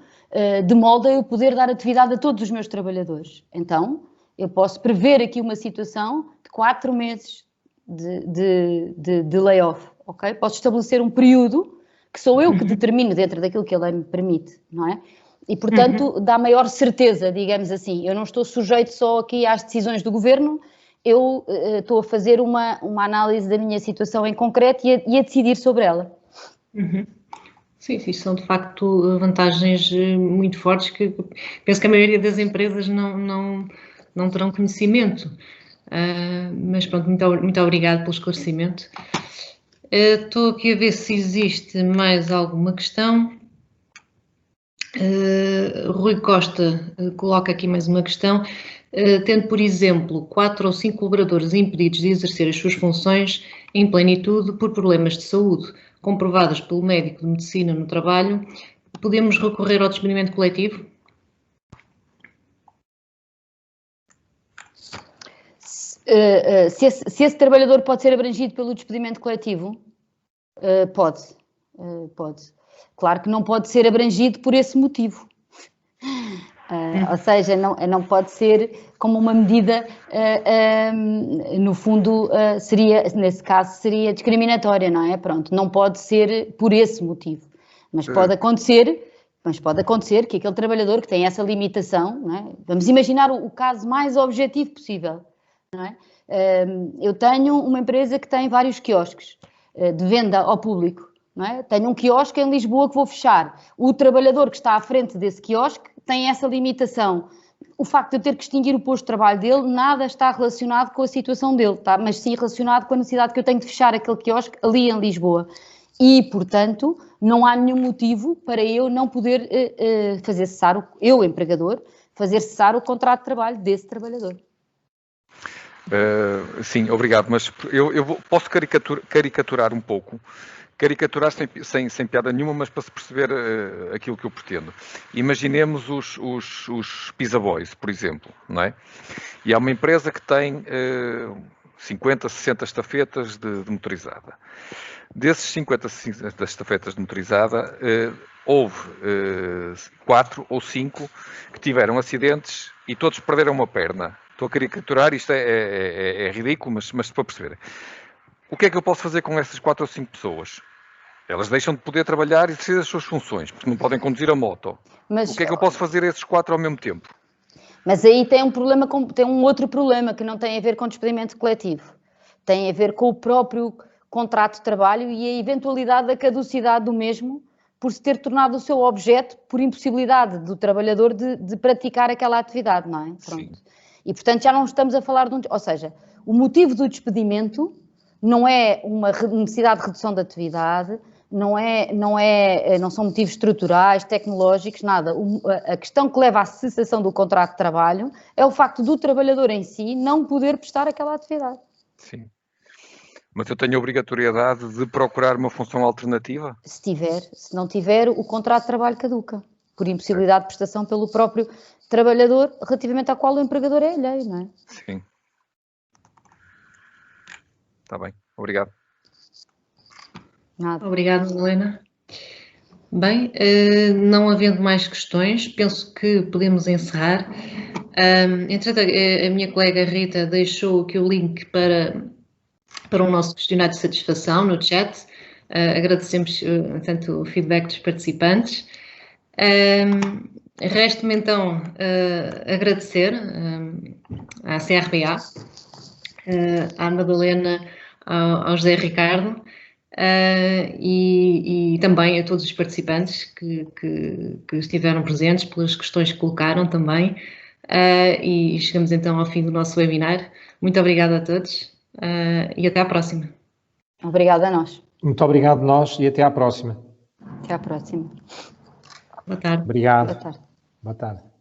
de modo a eu poder dar atividade a todos os meus trabalhadores. Então, eu posso prever aqui uma situação de 4 meses de layoff, ok? Posso estabelecer um período que sou eu que determino dentro daquilo que a lei me permite, não é? E, portanto, dá maior certeza, digamos assim. Eu não estou sujeito só aqui às decisões do governo, eu estou a fazer uma análise da minha situação em concreto e a decidir sobre ela. Sim, são de facto vantagens muito fortes que penso que a maioria das empresas não terão conhecimento. Mas pronto, muito obrigada pelo esclarecimento. Estou aqui a ver se existe mais alguma questão. Rui Costa coloca aqui mais uma questão. Tendo, por exemplo, 4 ou 5 colaboradores impedidos de exercer as suas funções em plenitude por problemas de saúde comprovados pelo médico de medicina no trabalho, podemos recorrer ao despedimento coletivo? Se esse trabalhador pode ser abrangido pelo despedimento coletivo? Pode. Claro que não pode ser abrangido por esse motivo. Ou seja, não pode ser como uma medida, no fundo, nesse caso, seria discriminatória, não é? Pronto, não pode ser por esse motivo. Mas pode acontecer que aquele trabalhador que tem essa limitação, não é? Vamos imaginar o caso mais objetivo possível, não é? Eu tenho uma empresa que tem vários quiosques de venda ao público, não é? Tenho um quiosque em Lisboa que vou fechar. O trabalhador que está à frente desse quiosque tem essa limitação. O facto de eu ter que extinguir o posto de trabalho dele, nada está relacionado com a situação dele, tá? Mas sim relacionado com a necessidade que eu tenho de fechar aquele quiosque ali em Lisboa. E, portanto, não há nenhum motivo para eu não poder fazer cessar, eu, empregador, fazer cessar o contrato de trabalho desse trabalhador. Sim, obrigado, mas eu posso caricaturar um pouco. Caricaturar sem piada nenhuma, mas para se perceber aquilo que eu pretendo. Imaginemos os Pizza Boys, por exemplo, não é? E há uma empresa que tem 50, 60 estafetas de motorizada. Desses 50, 60 estafetas de motorizada, houve 4 ou 5 que tiveram acidentes e todos perderam uma perna. Estou a caricaturar, isto é ridículo, mas para perceber. O que é que eu posso fazer com essas 4 ou 5 pessoas? Elas deixam de poder trabalhar e exercer as suas funções, porque não podem conduzir a moto. Mas o que é que eu posso fazer a esses 4 ao mesmo tempo? Mas aí tem um outro problema que não tem a ver com despedimento coletivo. Tem a ver com o próprio contrato de trabalho e a eventualidade da caducidade do mesmo por se ter tornado o seu objeto por impossibilidade do trabalhador de praticar aquela atividade, não é? Pronto. Sim. E, portanto, já não estamos a falar de ou seja, o motivo do despedimento não é uma necessidade de redução da atividade, não são motivos estruturais, tecnológicos, nada. A questão que leva à cessação do contrato de trabalho é o facto do trabalhador em si não poder prestar aquela atividade. Sim. Mas eu tenho a obrigatoriedade de procurar uma função alternativa? Se não tiver, o contrato de trabalho caduca, por impossibilidade de prestação pelo próprio trabalhador, relativamente ao qual o empregador é alheio, não é? Sim. Está bem, obrigado. Nada. Obrigada, Helena. Bem, não havendo mais questões, penso que podemos encerrar. Entretanto, a minha colega Rita deixou aqui o link para o nosso questionário de satisfação no chat. Agradecemos, tanto o feedback dos participantes. Resta-me então agradecer à CRBA, à Madalena, ao José Ricardo e também a todos os participantes que estiveram presentes, pelas questões que colocaram também. E chegamos então ao fim do nosso webinar. Muito obrigada a todos e até à próxima. Obrigada a nós. Muito obrigado a nós e até à próxima. Até à próxima. Boa tarde. Obrigado. Boa tarde. Boa tarde.